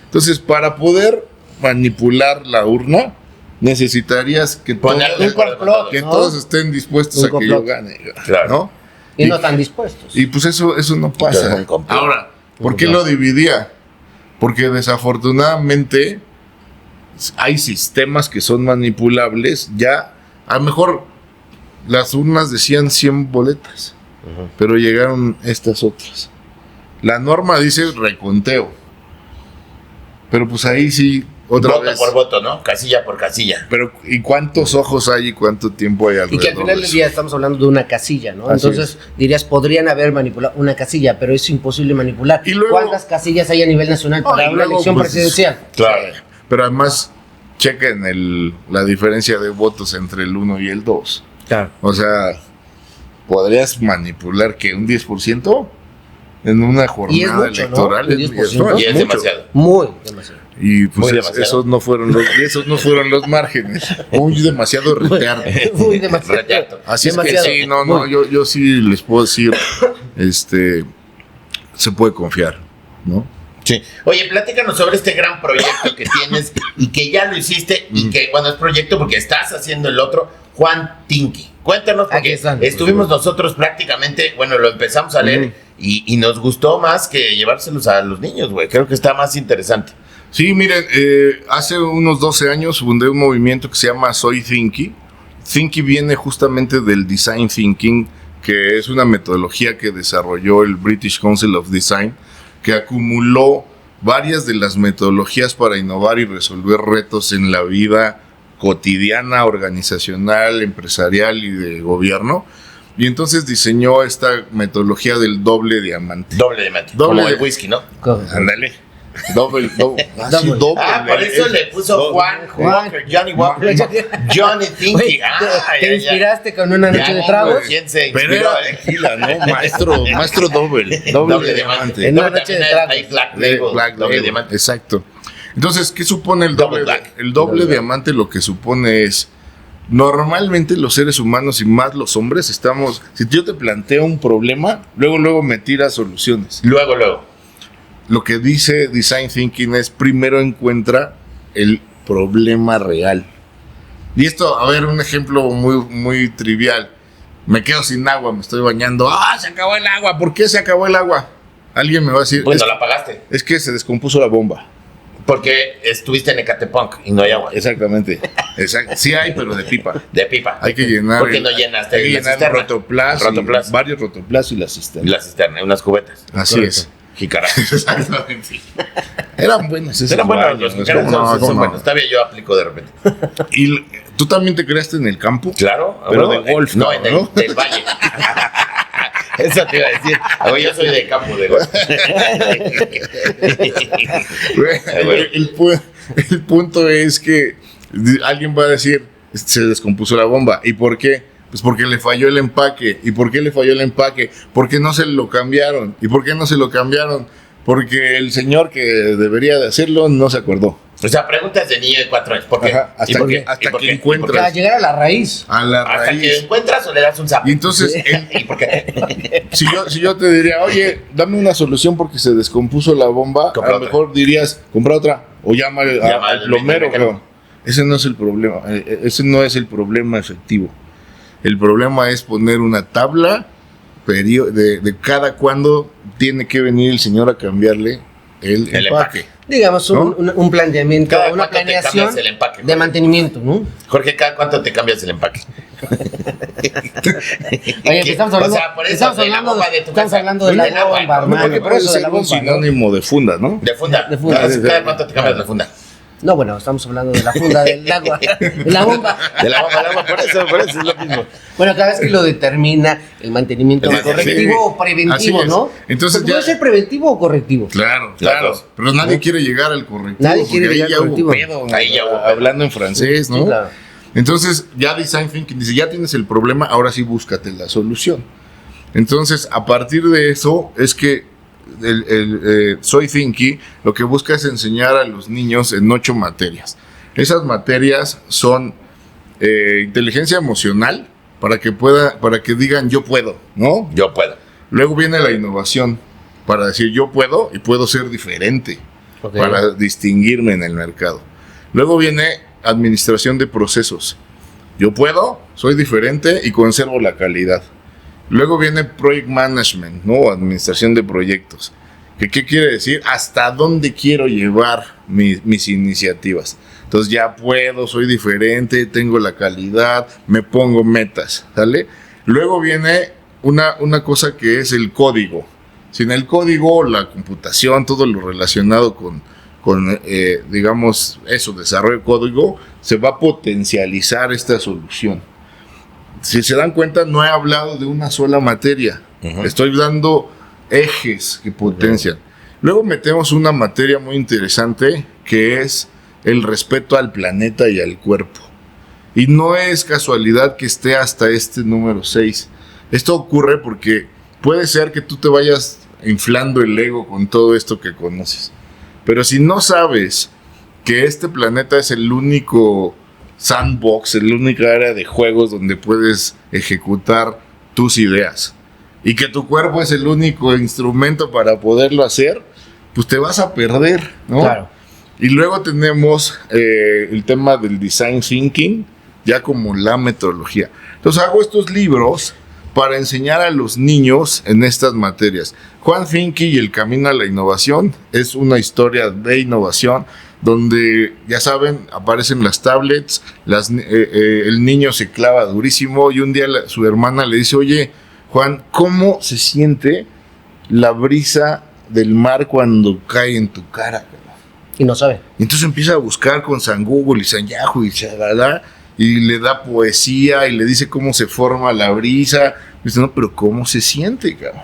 Entonces, para poder manipular la urna, necesitarías que, Ponerle un complot, que ¿no? todos estén dispuestos Un a que complot. yo gane. Claro. ¿no? Y no están dispuestos. Y pues eso no Claro, pasa. un complot. Ahora, ¿por qué lo dividía? Porque desafortunadamente hay sistemas que son manipulables. Ya, a lo mejor las urnas decían 100 boletas, pero llegaron estas otras. La norma dice reconteo. Pero pues ahí sí, otra Voto vez. por voto, ¿no? Casilla por casilla. Pero ¿y cuántos ojos hay y cuánto tiempo hay alrededor? Y que al final de del eso? día estamos hablando de una casilla, ¿no? Así Entonces dirías, podrían haber manipulado una casilla, pero es imposible manipular. Y luego- ¿Cuántas casillas hay a nivel nacional No, para y una luego, elección pues, presidencial? Claro. Pero además, chequen la diferencia de votos entre el 1 y el 2. Claro. O sea, ¿podrías manipular que un 10%? en una Y es jornada mucho, ¿no? electoral. El 10%. Y es mucho. demasiado. Muy demasiado. Y pues Muy demasiado. esos no fueron los márgenes. Muy demasiado retear. Muy demasiado. Reteato. Así Demasiado. es que sí, no, Muy. yo sí les puedo decir, se puede confiar, ¿no? Sí. Oye, platícanos sobre este gran proyecto que tienes y que ya lo hiciste y que, bueno, es proyecto porque estás haciendo el otro, Juan Tinky. Cuéntanos, Aquí porque están. estuvimos nosotros prácticamente, bueno, lo empezamos a leer y nos gustó más que llevárselos a los niños, güey. Creo que está más interesante. Sí, miren, hace unos 12 años fundé un movimiento que se llama Soy Thinky. Thinky viene justamente del Design Thinking, que es una metodología que desarrolló el British Council of Design, que acumuló varias de las metodologías para innovar y resolver retos en la vida cotidiana, organizacional, empresarial y de gobierno. Y entonces diseñó esta metodología del doble diamante. Doble de mate. Doble Como de- el whisky, ¿no? Ándale. Doble. Así, Doble. doble. Por eso le puso Juan Walker, Johnny Walker, Johnny Thinky. Güey, te inspiraste con una noche de tragos. ¿Quién se Pero inspiró? era tequila, ¿no? Maestro doble. Doble diamante. En No, una noche también de hay tragos. Black Label, Black doble Label, diamante. exacto. Entonces, ¿qué supone el Double doble? black. El doble diamante lo que supone es, normalmente los seres humanos y más los hombres estamos, si yo te planteo un problema, luego me tiras soluciones. Luego. Lo que dice Design Thinking es, primero encuentra el problema real. Y esto, a ver, un ejemplo muy trivial. Me quedo sin agua, me estoy bañando. ¡Ah, se acabó el agua! ¿Por qué se acabó el agua? Alguien me va a decir, Pues no la pagaste. es que se descompuso la bomba. Porque estuviste en Ecatepunk y no hay agua. Exactamente. Sí hay, pero de pipa. De pipa. Hay que llenar. ¿Por qué no llenaste hay que la llenar cisterna? rotoplas, Rotoplas. varios rotoplas y la Y cisterna. la cisterna, unas cubetas. Así Correcto. es. Jícara. Exactamente. Eran buenos esos Eran buenos, baños, los ¿no? jícaras ¿Cómo no? son ¿Cómo no? buenos. Está bien, yo aplico de repente. ¿Y tú también te creaste en el campo? Claro. Pero de golf, No, cabrón, en ¿no? del valle. Eso te iba a decir. Oye, yo soy de campo de golf. El punto es que alguien va a decir, se descompuso la bomba. ¿Y por qué? Pues porque le falló el empaque. ¿Y por qué le falló el empaque? Porque no se lo cambiaron. ¿Y por qué no se lo cambiaron? Porque el señor que debería de hacerlo no se acordó. O sea, preguntas de niño de 4 años. ¿Por qué? Ajá, ¿Y por qué? hasta ¿Y por que qué? encuentras. Para llegar a la raíz. A la Hasta que raíz. encuentras o le das un zapo. Y entonces, ¿Y por qué? si yo te diría, oye, dame una solución porque se descompuso la bomba, Compra a lo otra. mejor dirías, compra otra. O llama Llama al al plomero. mecánico. Cabrón. Ese no es el problema. Ese no es el problema efectivo. El problema es poner una tabla de cada cuándo tiene que venir el señor a cambiarle el El empaque. Digamos, ¿No? un planteamiento, Cada una cuánto te planeación cambias el empaque, de güey. mantenimiento, ¿no? Jorge, ¿cada cuánto te cambias el empaque? Oye, pues estamos hablando, O sea, por eso, estamos de la hablando, bomba de tu estamos casa. hablando de la Del agua, bomba, ¿no? hermano, Porque por puede eso de ser la un bomba, ¿no? sinónimo de funda, ¿no? De funda. De funda. ¿Cada cuánto te cambias la funda? No, bueno, estamos hablando de la funda del agua, de la bomba. De la bomba al agua, por eso es lo mismo. Bueno, cada vez que lo determina el mantenimiento El correctivo sí. o preventivo, Así es. ¿no? Entonces Porque puede ya- ser preventivo o correctivo. Claro, Las claro. dos. Pero nadie quiere llegar al correctivo. Nadie quiere porque llegar ahí al ya hubo correctivo. pedo, Ahí ya hubo pedo. hablando en francés, ¿no? Sí, claro. Entonces, ya Design Thinking dice, ya tienes el problema, ahora sí búscate la solución. Entonces, a partir de eso, es que Soy Thinky lo que busca es enseñar a los niños en 8 materias. Esas materias son inteligencia emocional, para que digan yo puedo, ¿no? Yo puedo. Luego viene la innovación, para decir yo puedo y puedo ser diferente, Ok. para distinguirme en el mercado. Luego viene administración de procesos. Yo puedo, soy diferente y conservo la calidad. Luego viene project management, ¿no? Administración de proyectos. ¿Qué quiere decir? ¿Hasta dónde quiero llevar mis iniciativas? Entonces ya puedo, soy diferente, tengo la calidad, me pongo metas, ¿sale? Luego viene una cosa que es el código. Sin el código, la computación, todo lo relacionado con digamos, eso, desarrollo de código, se va a potencializar esta solución. Si se dan cuenta, no he hablado de una sola materia. Estoy dando ejes que potencian. Luego metemos una materia muy interesante que es el respeto al planeta y al cuerpo. Y no es casualidad que esté hasta este número 6. Esto ocurre porque puede ser que tú te vayas inflando el ego con todo esto que conoces. Pero si no sabes que este planeta es el único sandbox, el única área de juegos donde puedes ejecutar tus ideas y que tu cuerpo es el único instrumento para poderlo hacer, pues te vas a perder, ¿no? Claro. Y luego tenemos el tema del design thinking, ya como la metodología. Entonces hago estos libros para enseñar a los niños en estas materias. Juan Finke y el camino a la innovación es una historia de innovación donde, ya saben, aparecen las tablets, el niño se clava durísimo y un día su hermana le dice, oye, Juan, ¿cómo se siente la brisa del mar cuando cae en tu cara? Y no sabe. Y entonces empieza a buscar con San Google y San Yahoo y chalala, y le da poesía y le dice cómo se forma la brisa. Y dice, no, pero ¿cómo se siente, cabrón?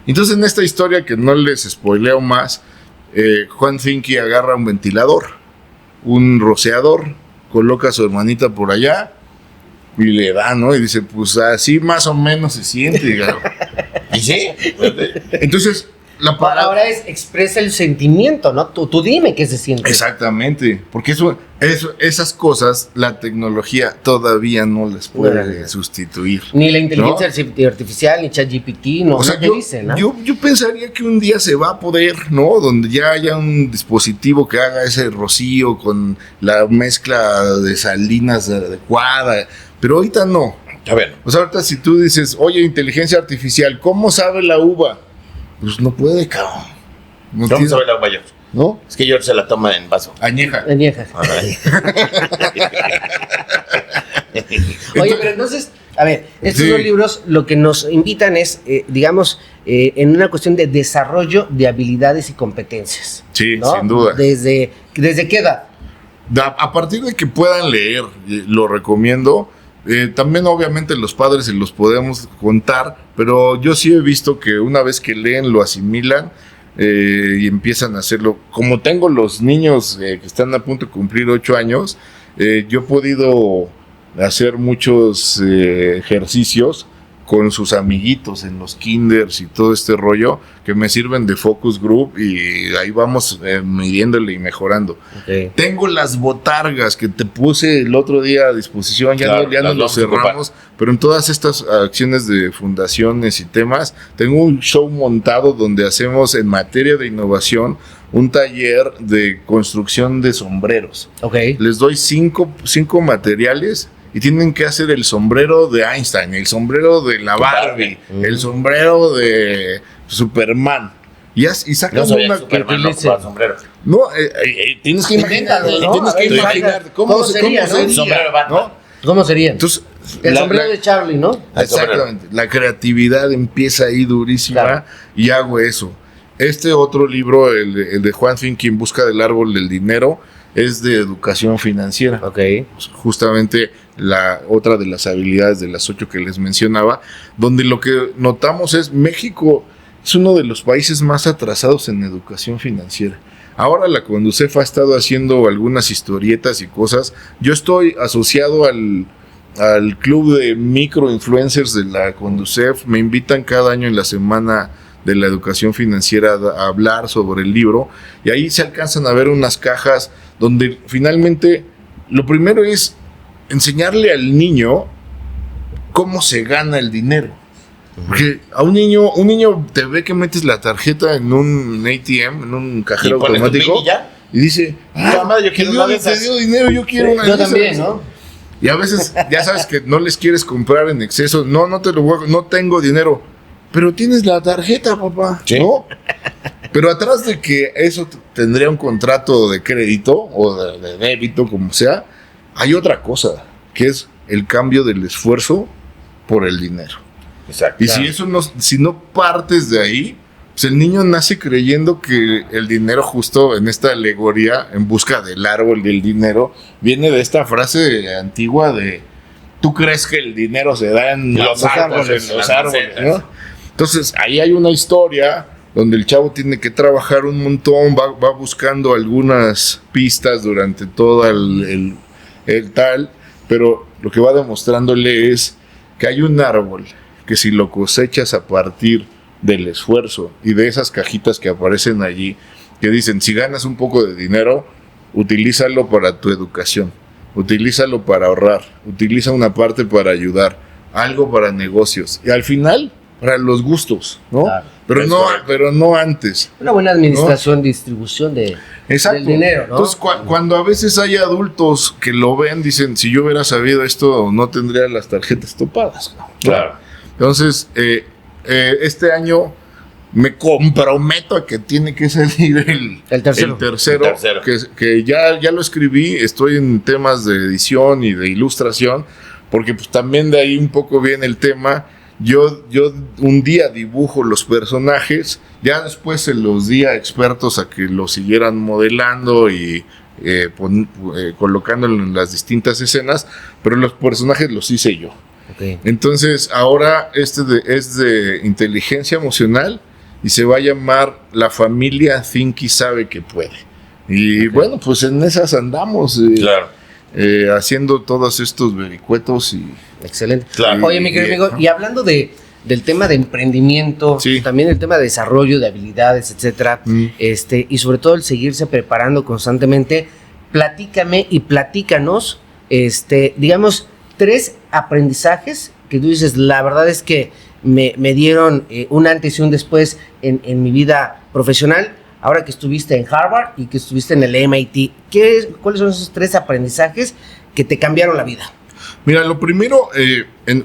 Entonces en esta historia, que no les spoileo más, Juan Finke agarra un ventilador, un rociador, coloca a su hermanita por allá y le da, ¿no? Y dice, pues así más o menos se siente, cabrón. ¿Y sí? Entonces, la palabra... Ahora expresa el sentimiento, ¿no? Tú dime qué se siente. Exactamente, porque esas cosas la tecnología todavía no las puede sustituir. Ni la inteligencia artificial, ni ChatGPT, no, O sea, no te dicen, ¿no? yo pensaría que un día se va a poder, ¿no? Donde ya haya un dispositivo que haga ese rocío con la mezcla de salinas adecuada, pero ahorita no. A ver. O sea, ahorita si tú dices, oye, inteligencia artificial, ¿cómo sabe la uva? Pues no puede, cabrón. No ¿Cómo sabe la uva, George? ¿No? Es que George se la toma en vaso. Añeja. Añeja. Oye, pero entonces, a ver, estos dos libros lo que nos invitan es, digamos, en una cuestión de desarrollo de habilidades y competencias. Sí, ¿no? sin duda. ¿Desde qué edad? A partir de que puedan leer, lo recomiendo. También obviamente los padres se los podemos contar, pero yo sí he visto que una vez que leen lo asimilan y empiezan a hacerlo. Como tengo los niños que están a punto de cumplir 8 años, yo he podido hacer muchos ejercicios con sus amiguitos en los kinders y todo este rollo que me sirven de focus group y ahí vamos midiéndole y mejorando. Okay. Tengo las botargas que te puse el otro día a disposición, ya Claro, no las lo cerramos, pero en todas estas acciones de fundaciones y temas, tengo un show montado donde hacemos en materia de innovación un taller de construcción de sombreros. Okay. Les doy cinco materiales y tienen que hacer el sombrero de Einstein, el sombrero de la Barbie, el sombrero de Superman. Y sacan una Superman no ocupa sombrero. No, tienes que imaginarlo, ¿no? tienes que imaginar cómo sería, ¿no? Sombrero de Batman. ¿No? ¿Cómo sería? Entonces, el sombrero de Charlie, ¿no? Exactamente. La creatividad empieza ahí durísima, Claro. y hago eso. Este otro libro, el de Juan Finke, En busca del árbol del dinero, es de educación financiera. Ok. Justamente la otra de las habilidades de las 8 que les mencionaba, donde lo que notamos es México es uno de los países más atrasados en educación financiera. Ahora la Conducef ha estado haciendo algunas historietas y cosas. Yo estoy asociado al club de microinfluencers de la Conducef. Me invitan cada año en la semana de la educación financiera a hablar sobre el libro, y ahí se alcanzan a ver unas cajas donde finalmente lo primero es enseñarle al niño cómo se gana el dinero. Porque a un niño te ve que metes la tarjeta en un ATM, en un cajero automático, y dice, mamá, yo quiero una de esas. Te dio dinero, yo quiero una de Yo esas. también, ¿no? Y a veces ya sabes que no les quieres comprar en exceso, no te lo voy a, no tengo dinero, pero tienes la tarjeta, papá, ¿sí? ¿No? Pero atrás de que eso tendría un contrato de crédito o de débito, como sea, hay otra cosa, que es el cambio del esfuerzo por el dinero. Exacto. Y si no partes de ahí, pues el niño nace creyendo que el dinero, justo en esta alegoría, En busca del árbol del dinero, viene de esta frase antigua de ¿tú crees que el dinero se da en los árboles, en los las árboles, macetas? ¿no? Entonces ahí hay una historia donde el chavo tiene que trabajar un montón, va buscando algunas pistas durante todo el tal, pero lo que va demostrándole es que hay un árbol que si lo cosechas a partir del esfuerzo y de esas cajitas que aparecen allí que dicen, si ganas un poco de dinero, utilízalo para tu educación, utilízalo para ahorrar, utiliza una parte para ayudar, algo para negocios y al final para los gustos, ¿no? Claro. Pero no antes. Una buena administración, distribución del dinero, ¿no? Entonces, cuando a veces hay adultos que lo ven, dicen, si yo hubiera sabido esto, no tendría las tarjetas topadas, ¿no? Claro. Entonces, este año me comprometo a que tiene que salir el tercero, que ya lo escribí, estoy en temas de edición y de ilustración, porque pues también de ahí un poco viene el tema. Yo un día dibujo los personajes, ya después se los di a expertos a que los siguieran modelando y colocándolo en las distintas escenas, pero los personajes los hice yo. Okay. Entonces ahora es de inteligencia emocional y se va a llamar La familia Thinky sabe que puede. Y bueno, pues en esas andamos. Claro. Haciendo todos estos vericuetos y... Excelente. Claro. Oye, mi querido amigo, y hablando del tema de emprendimiento, Sí. también el tema de desarrollo de habilidades, etcétera, y sobre todo el seguirse preparando constantemente, platícame y platícanos, digamos, 3 aprendizajes que tú dices, la verdad es que me dieron un antes y un después en mi vida profesional. Ahora que estuviste en Harvard y que estuviste en el MIT, ¿cuáles son esos 3 aprendizajes que te cambiaron la vida? Mira, lo primero,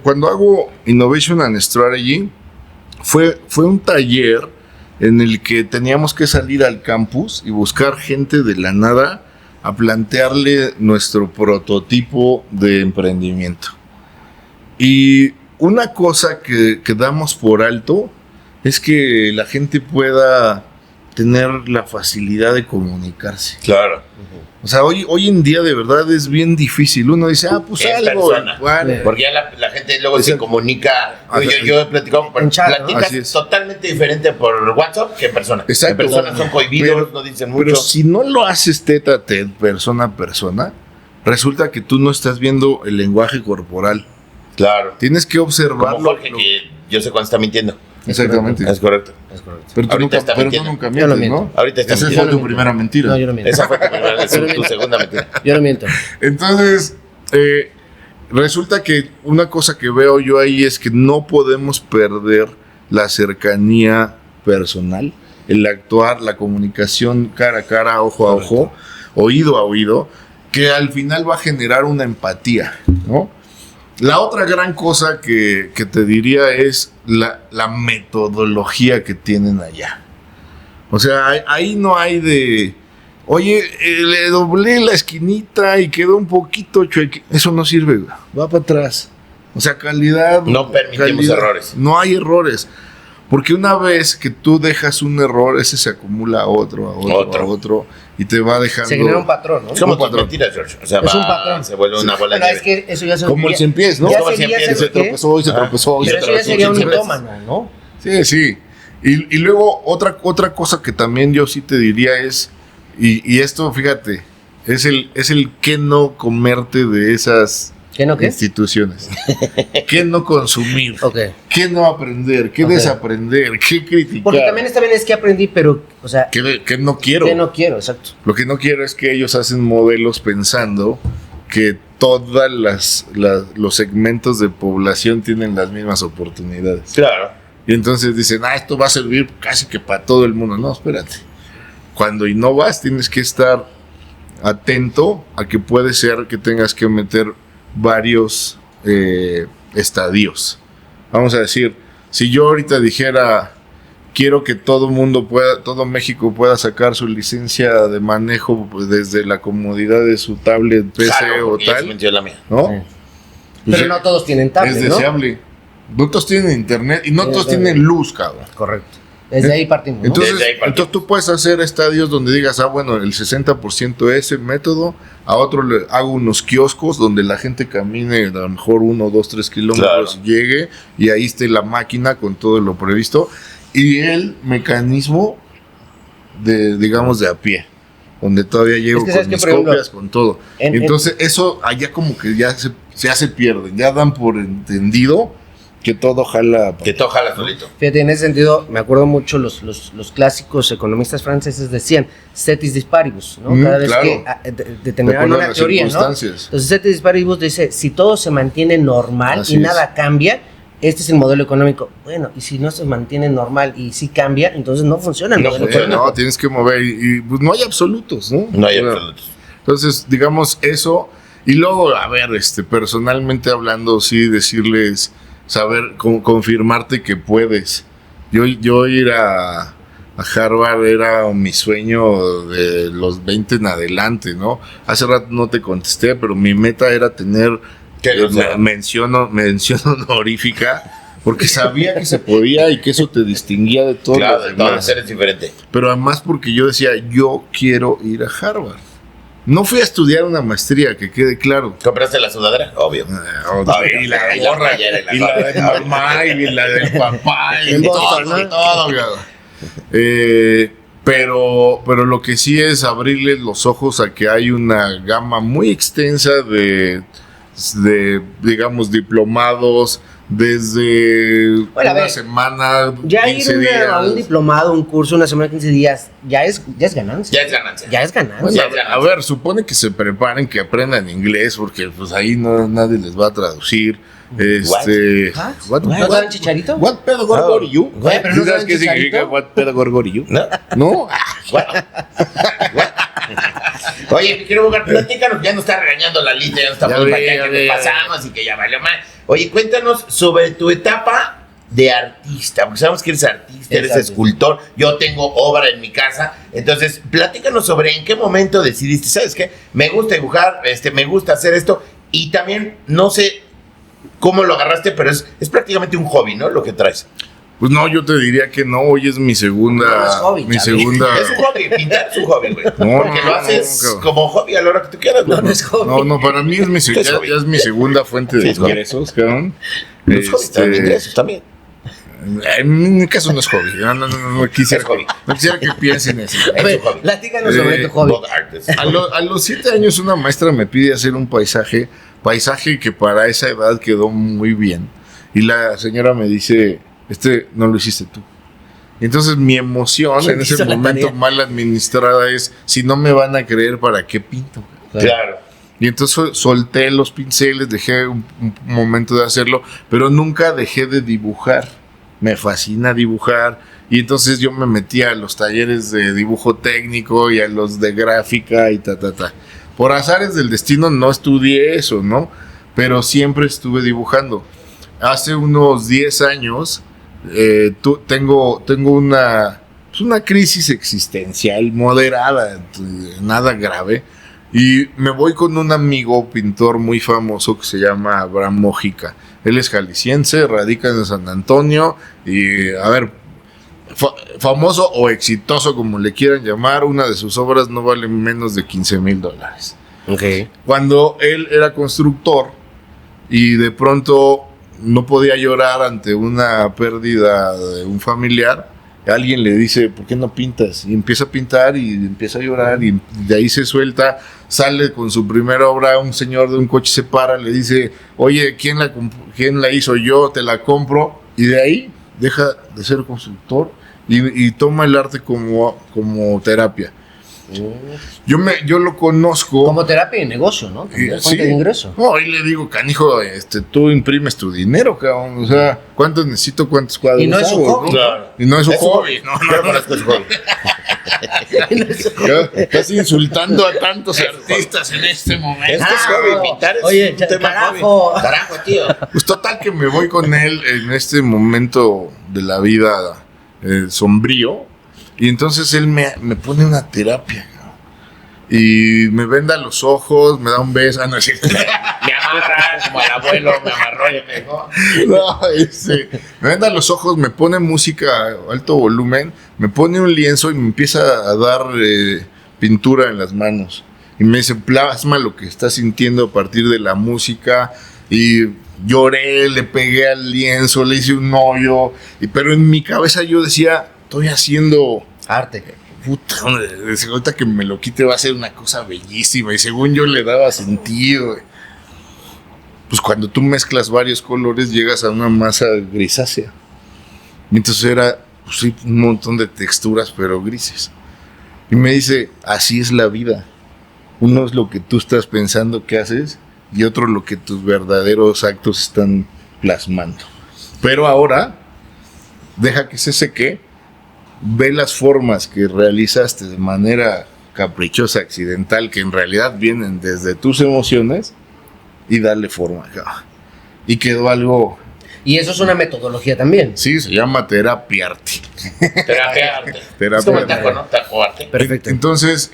cuando hago Innovation and Strategy, fue un taller en el que teníamos que salir al campus y buscar gente de la nada a plantearle nuestro prototipo de emprendimiento. Y una cosa que damos por alto es que la gente pueda tener la facilidad de comunicarse. Claro. O sea, hoy en día de verdad es bien difícil. Uno dice, pues Es algo. persona. Bueno. Porque ya la gente luego se comunica. Yo he platicado, En chat, ¿no? platicas Así es. totalmente diferente por WhatsApp que en persona. Exacto. En persona son cohibidos, no dicen mucho. Pero si no lo haces tete a tete, persona a persona, resulta que tú no estás viendo el lenguaje corporal. Claro. Tienes que observarlo. Como Jorge, que yo sé cuándo está mintiendo. Exactamente. Es correcto. Es correcto. Pero tú Ahorita está nunca mintiendo. nunca Yo no mientes, miento. ¿no? Ahorita está Esa mintiendo. fue tu primera mentira. No, yo no miento. Esa fue tu primera, tu segunda mentira. Yo no miento. Entonces, resulta que una cosa que veo yo ahí es que no podemos perder la cercanía personal, el actuar, la comunicación cara a cara, ojo a ojo, oído a oído, que al final va a generar una empatía, ¿no? La otra gran cosa que te diría es la metodología que tienen allá. O sea, ahí no hay de... Oye, le doblé la esquinita y quedó un poquito chueque. Eso no sirve, güey. Va para atrás. O sea, calidad. No permitimos errores. No hay errores. Porque una vez que tú dejas un error, ese se acumula a otro. Y te va dejando. Se genera un patrón, ¿no? Es como Un tus patrón. mentiras, George. O sea, Es un patrón. se vuelve una bola de Bueno, nieve. es que eso ya se Como el cien pies, ¿no? ya Como el sería, cien pies, ¿sabes Se qué? tropezó y se tropezó. y Pero se eso ya tropezó sería un 15 veces. mitómano, ¿no? Sí, sí. Y luego otra cosa que también yo sí te diría es, y esto, fíjate, es el que no comerte de esas ¿Qué no qué? instituciones. ¿Qué no consumir? Ok. ¿Qué no aprender? ¿Qué Ok. desaprender? ¿Qué criticar? Porque también está bien es que aprendí, pero, o sea, ¿Qué no quiero? que no quiero, exacto. Lo que no quiero es que ellos hacen modelos pensando que todas los segmentos de población tienen las mismas oportunidades. Claro. Y entonces dicen, esto va a servir casi que para todo el mundo. No, espérate. Cuando innovas tienes que estar atento a que puede ser que tengas que meter varios estadios. Vamos a decir, si yo ahorita dijera, quiero que todo México pueda sacar su licencia de manejo desde la comodidad de su tablet, PC Claro, o porque ya se tal, metió la mía. ¿no? Sí. Pues Pero no todos tienen tablet, es ¿no? deseable. No todos tienen internet y no todos claro. tienen luz, cabrón. Correcto. Desde ahí partimos, ¿no? Entonces, Desde ahí partimos. entonces tú puedes hacer estadios donde digas, bueno, el 60% es ese método, a otro le hago unos kioscos donde la gente camine a lo mejor 1, 2, 3 kilómetros Claro. y llegue, y ahí esté la máquina con todo lo previsto, y el mecanismo digamos, de a pie, donde todavía llego Es que, con ¿sabes qué? mis Por ejemplo, copias, con todo. en- Entonces eso allá como que ya se pierden, ya dan por entendido Que todo jala. Que todo jala solito. Fíjate, en ese sentido, me acuerdo mucho los clásicos economistas franceses decían ceteris paribus, ¿no? Cada vez claro. que determinaban De acuerdo a una las teoría, ¿no? circunstancias. Entonces, ceteris paribus dice, si todo se mantiene normal Así y es. nada cambia, este es el modelo económico. Bueno, y si no se mantiene normal y sí cambia, entonces no funciona el No modelo funciona. económico. No, tienes que mover y, pues no hay absolutos, ¿no? No hay Bueno, absolutos. Entonces, digamos eso. Y luego, a ver, personalmente hablando, sí, decirles, saber, confirmarte que puedes. Yo ir a Harvard era mi sueño de los 20 en adelante, ¿no? Hace rato no te contesté, pero mi meta era tener ¿Qué cosa? mención honorífica, porque sabía que se podía y que eso te distinguía de todos Claro, los de todos demás. eres diferente. Pero además porque yo decía, yo quiero ir a Harvard. No fui a estudiar una maestría, que quede claro. ¿Compraste la sudadera? Obvio. Y la gorra, y la de mamá, y la del papá, y En todo, Boston, ¿no? todo, pero lo que sí es abrirles los ojos a que hay una gama muy extensa de digamos, diplomados, desde Bueno, a una ver, semana, Ya ir 15 a un días. diplomado, un curso, una semana, 15 días, ya es ganancia. Ya es ganancia. Ya es ganancia. Bueno, Ya es ganancia. a ver, supone que se preparen, que aprendan inglés, porque pues ahí nadie les va a traducir. ¿Ah? ¿No saben chicharito? What pedo gorgori you? Güey, pero no ¿Sabes saben qué significa chicharito? what pedo gorgori you? ¿No? ¿No? Oye, mi querido Bogart, platícanos, ya nos está regañando la lista, ya nos está Ya poniendo ve, para ya que ve, nos ya pasamos y que ya valió mal. Oye, cuéntanos sobre tu etapa de artista, porque sabemos que eres artista, eres Exacto. escultor, yo tengo obra en mi casa, entonces platícanos sobre en qué momento decidiste, ¿sabes qué? Me gusta dibujar, me gusta hacer esto, y también no sé cómo lo agarraste, pero es prácticamente un hobby, ¿no? Lo que traes. Pues no, yo te diría que no, hoy es mi segunda. No, es hobby, mi Chavi. segunda. Es un hobby, pintar es un hobby, güey. No, Porque no, lo no, haces no, como hobby a la hora que tú quieras, güey. No es hobby. No, para mí es mi, Es ya, hobby. ya es mi segunda fuente Sí, de es hobby. ingresos, cabrón. Los hobbies también, ingresos también. En mi caso no es hobby. No quisiera, Es hobby. no quisiera que piensen eso. A ver, Es un hobby. platícanos sobre tu hobby. Bog art, es un hobby. A los 7 años una maestra me pide hacer un paisaje que para esa edad quedó muy bien. Y la señora me dice, no lo hiciste tú. Y entonces mi emoción ¿Quién en ese hizo la momento tarea? mal administrada es, si no me van a creer, ¿para qué pinto? Claro. Y entonces solté los pinceles, dejé un momento de hacerlo, pero nunca dejé de dibujar. Me fascina dibujar. Y entonces yo me metí a los talleres de dibujo técnico y a los de gráfica y ta. Por azares del destino no estudié eso, ¿no? Pero siempre estuve dibujando. Hace unos 10 años tengo una crisis existencial moderada, nada grave. Y me voy con un amigo pintor muy famoso que se llama Abraham Mojica. Él es jalisciense, radica en San Antonio y, a ver, famoso o exitoso como le quieran llamar, una de sus obras no vale menos de $15,000. Ok. Cuando él era constructor y de pronto no podía llorar ante una pérdida de un familiar, alguien le dice, ¿por qué no pintas? Y empieza a pintar y empieza a llorar y de ahí se suelta, sale con su primera obra, un señor de un coche se para, le dice, oye, ¿quién la hizo? Yo te la compro, y de ahí deja de ser constructor y toma el arte como terapia. Yo lo conozco. Como terapia de negocio, ¿no? También, Sí. fuente de ingreso. No, y le digo, canijo, tú imprimes tu dinero, cabrón. O sea, ¿cuántos necesito? ¿Cuántos cuadros? Y no es un hago, hobby. Claro. Y no es un Es un hobby. hobby. No, Pero conozco ese hobby. Estás insultando a tantos artistas en este momento. Es que es hobby, pintar es Oye, un tema carajo. hobby. Carajo, tío. Pues total que me voy con él en este momento de la vida sombrío. Y entonces él me pone una terapia. Y me venda los ojos, me da un beso. Ah, no es cierto. Me amarra, como al abuelo, me amarró y me pegó. No, me venda los ojos, me pone música a alto volumen, me pone un lienzo y me empieza a dar pintura en las manos. Y me dice, plasma lo que estás sintiendo a partir de la música. Y lloré, le pegué al lienzo, le hice un hoyo. Pero en mi cabeza yo decía, estoy haciendo... Arte. Puta, ahorita que me lo quite va a ser una cosa bellísima. Y según yo le daba sentido. pues cuando tú mezclas varios colores llegas a una masa grisácea. Y entonces era, pues sí, un montón de texturas, pero grises. Y me dice, así es la vida. Uno es lo que tú estás pensando que haces y otro lo que tus verdaderos actos están plasmando. Pero ahora, deja que se seque, ve las formas que realizaste de manera caprichosa, accidental, que en realidad vienen desde tus emociones, y darle forma. Y quedó algo... Y eso es una metodología también. Sí, se llama terapia arte. Terapia arte. Terapia Es como el arte. taco, ¿no? Taco arte. Perfecto. Entonces,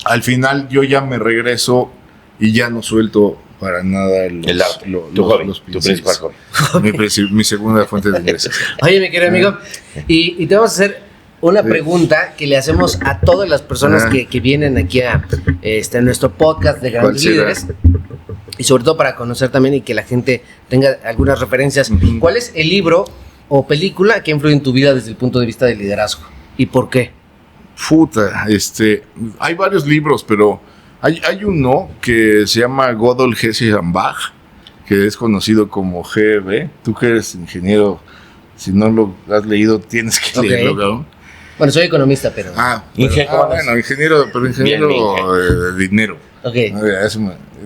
al final yo ya me regreso y ya no suelto para nada El arte. Tu hobby, tu principal hobby. mi segunda fuente de ingresos. Oye, mi querido amigo, y te vamos a hacer una pregunta que le hacemos a todas las personas que vienen aquí a nuestro podcast de Grandes será? Líderes. Y sobre todo para conocer también y que la gente tenga algunas referencias. Ujú. ¿Cuál es el libro o película que influye en tu vida desde el punto de vista del liderazgo? ¿Y por qué? Puta, hay varios libros, pero hay uno que se llama Gödel, Hesse und Bach, que es conocido como GEB. Tú que eres ingeniero, si no lo has leído, tienes que leerlo, cabrón. Bueno, soy economista, pero... Bueno, ingeniero, pero ingeniero Bien, de dinero. Ok.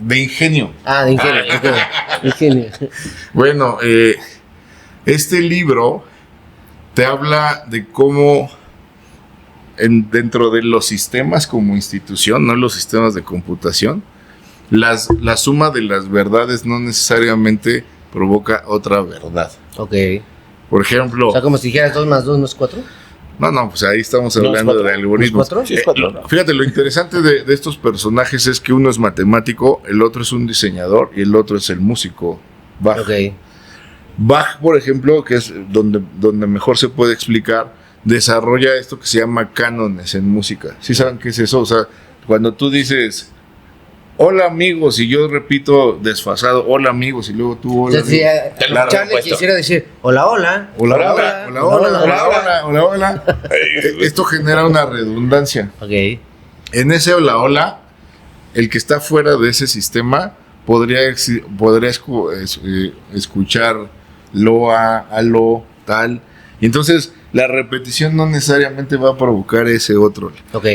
De ingenio. De ingenio. Ok. Ingenio. Bueno, este libro te habla de cómo dentro de los sistemas como institución, no los sistemas de computación, la suma de las verdades no necesariamente provoca otra verdad. Ok. Por ejemplo, O sea, como si dijeras 2 más 2 no es 4. no, pues ahí estamos ¿No es hablando cuatro? de algoritmos. ¿No es cuatro? Sí, es cuatro, ¿no? Fíjate, lo interesante de estos personajes es que uno es matemático, el otro es un diseñador y el otro es el músico. Bach. Ok. Bach, por ejemplo, que es donde mejor se puede explicar, desarrolla esto que se llama cánones en música. ¿Sí saben qué es eso? O sea, cuando tú dices, hola amigos, y yo repito desfasado, hola amigos, y luego tú, hola O sea, si amigos. Te lo Charlie compuesto. quisiera decir, hola, hola. Hola, hola, hola, hola, hola, hola, hola. Esto genera una redundancia. Ok. En ese hola, hola, el que está fuera de ese sistema podría escuchar loa, alo, tal. Y entonces la repetición no necesariamente va a provocar ese otro. Ok.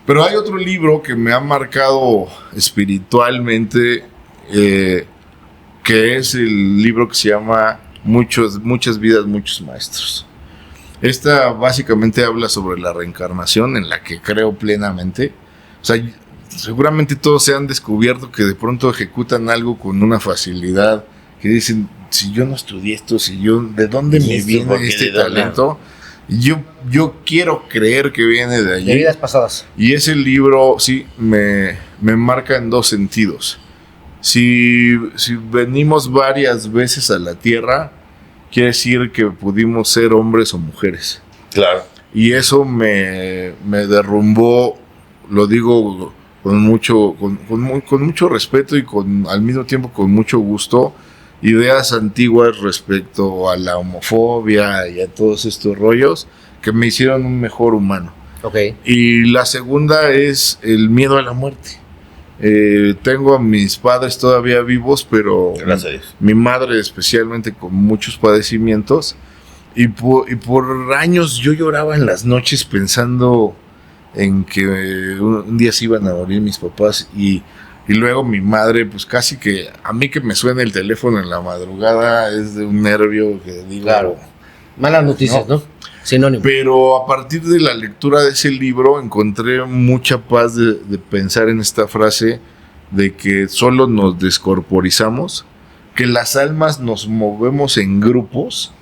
Pero hay otro libro que me ha marcado espiritualmente, que es el libro que se llama Muchas vidas, muchos maestros. Esta básicamente habla sobre la reencarnación, en la que creo plenamente. O sea, seguramente todos se han descubierto que de pronto ejecutan algo con una facilidad, que dicen, si yo no estudié esto, ¿de dónde me viene este talento? Yo quiero creer que viene de allí. De vidas pasadas. Y ese libro, sí, me marca en dos sentidos. Si venimos varias veces a la Tierra, quiere decir que pudimos ser hombres o mujeres. Claro. Y eso me derrumbó, lo digo con mucho respeto y al mismo tiempo con mucho gusto, ideas antiguas respecto a la homofobia y a todos estos rollos que me hicieron un mejor humano. Ok. Y la segunda es el miedo a la muerte. Tengo a mis padres todavía vivos, pero Gracias a Dios. mi madre especialmente con muchos padecimientos. Y por años yo lloraba en las noches pensando en que un día se iban a morir mis papás y luego mi madre, pues casi que a mí que me suene el teléfono en la madrugada es de un nervio que digo... Claro. Malas noticias, ¿no? Sinónimo. Pero a partir de la lectura de ese libro encontré mucha paz de pensar en esta frase de que solo nos descorporizamos, que las almas nos movemos en grupos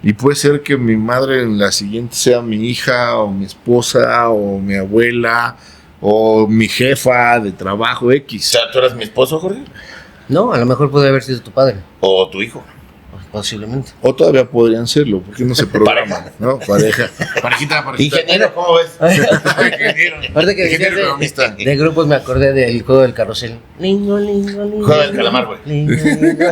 y puede ser que mi madre en la siguiente sea mi hija o mi esposa o mi abuela o mi jefa de trabajo O X. sea, ¿tú eras mi esposo, Jorge? No, a lo mejor puede haber sido tu padre. ¿O tu hijo? Posiblemente. O todavía podrían serlo, porque no se programan, ¿no? Pareja. Parejita. Ingeniero, ¿cómo ves? Ingeniero. Ahorita que Ingeniero decías economista. de grupos me acordé del juego del carrusel. Lingo, lingo, lingo. Juego del calamar, güey. Lingo, lingo.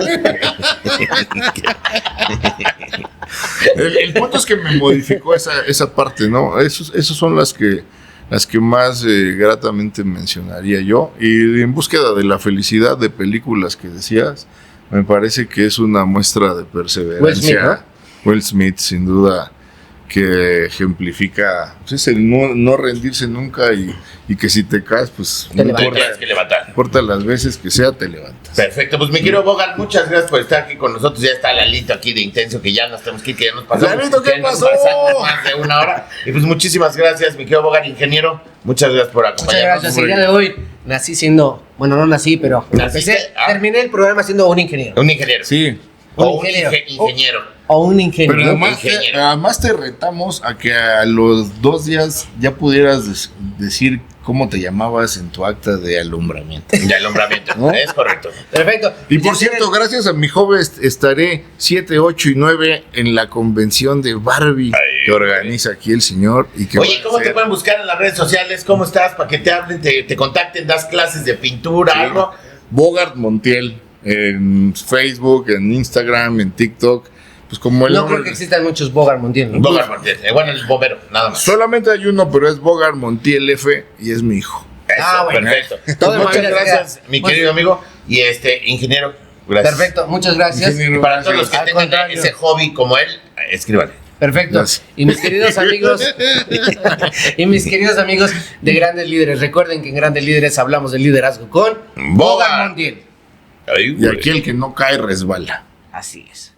El punto es que me modificó esa parte, ¿no? Esos son las que las que más gratamente mencionaría yo. Y en búsqueda de la felicidad de películas que decías, me parece que es una muestra de perseverancia. Will Smith, ¿no? Will Smith, sin duda, que ejemplifica pues, el no rendirse nunca y que si te caes, pues Te no levantas. importa, Tienes que levantar. importa las veces que sea, te levantas. Perfecto, pues mi querido Bogart, muchas gracias por estar aquí con nosotros. Ya está Lalito aquí de Intenso, que ya nos tenemos que ir, que ya nos pasamos. Lalito, ¿qué que nos pasó? pasamos más de una hora. Y pues muchísimas gracias, mi querido Bogart, ingeniero. Muchas gracias por Muchas acompañarnos. gracias. El día de hoy nací siendo, bueno, no nací, pero ¿Naciste? terminé el programa siendo un ingeniero. Un ingeniero. Sí. O un ingeniero. ingeniero. O un ingeniero. Pero además ingeniero. además te retamos a que a los 2 días ya pudieras decir cómo te llamabas en tu acta de alumbramiento. De alumbramiento. ¿No? Es correcto. Perfecto. Y por Ya cierto, tienen- gracias a mi joven estaré 7, 8 y 9 en la convención de Barbie Ay, que organiza aquí el señor. Y que Oye, va a ¿cómo te ser- pueden buscar en las redes sociales? ¿Cómo estás? Para que te hablen, te contacten, das clases de pintura, Sí. algo. Bogart Montiel en Facebook, en Instagram, en TikTok. Pues como el No nombre- creo que existan muchos Bogart Montiel, ¿no? Bogart Montiel. Bueno, el bombero, nada más. Solamente hay uno, pero es Bogart Montiel F y es mi hijo. Eso, Ah, bueno. perfecto. Todo en Muchas familia se gracias, queda. mi Pues- querido amigo. Y ingeniero, gracias. Perfecto, muchas gracias. Ingeniero. Y para todos los que Al tengan contrario. ese hobby como él, escríbanle. Perfecto. Gracias. Y mis queridos amigos, y mis queridos amigos de Grandes Líderes, recuerden que en Grandes Líderes hablamos del liderazgo con Bogart. Bogart Montiel. Ay, Y güey. aquí el que no cae resbala. Así es.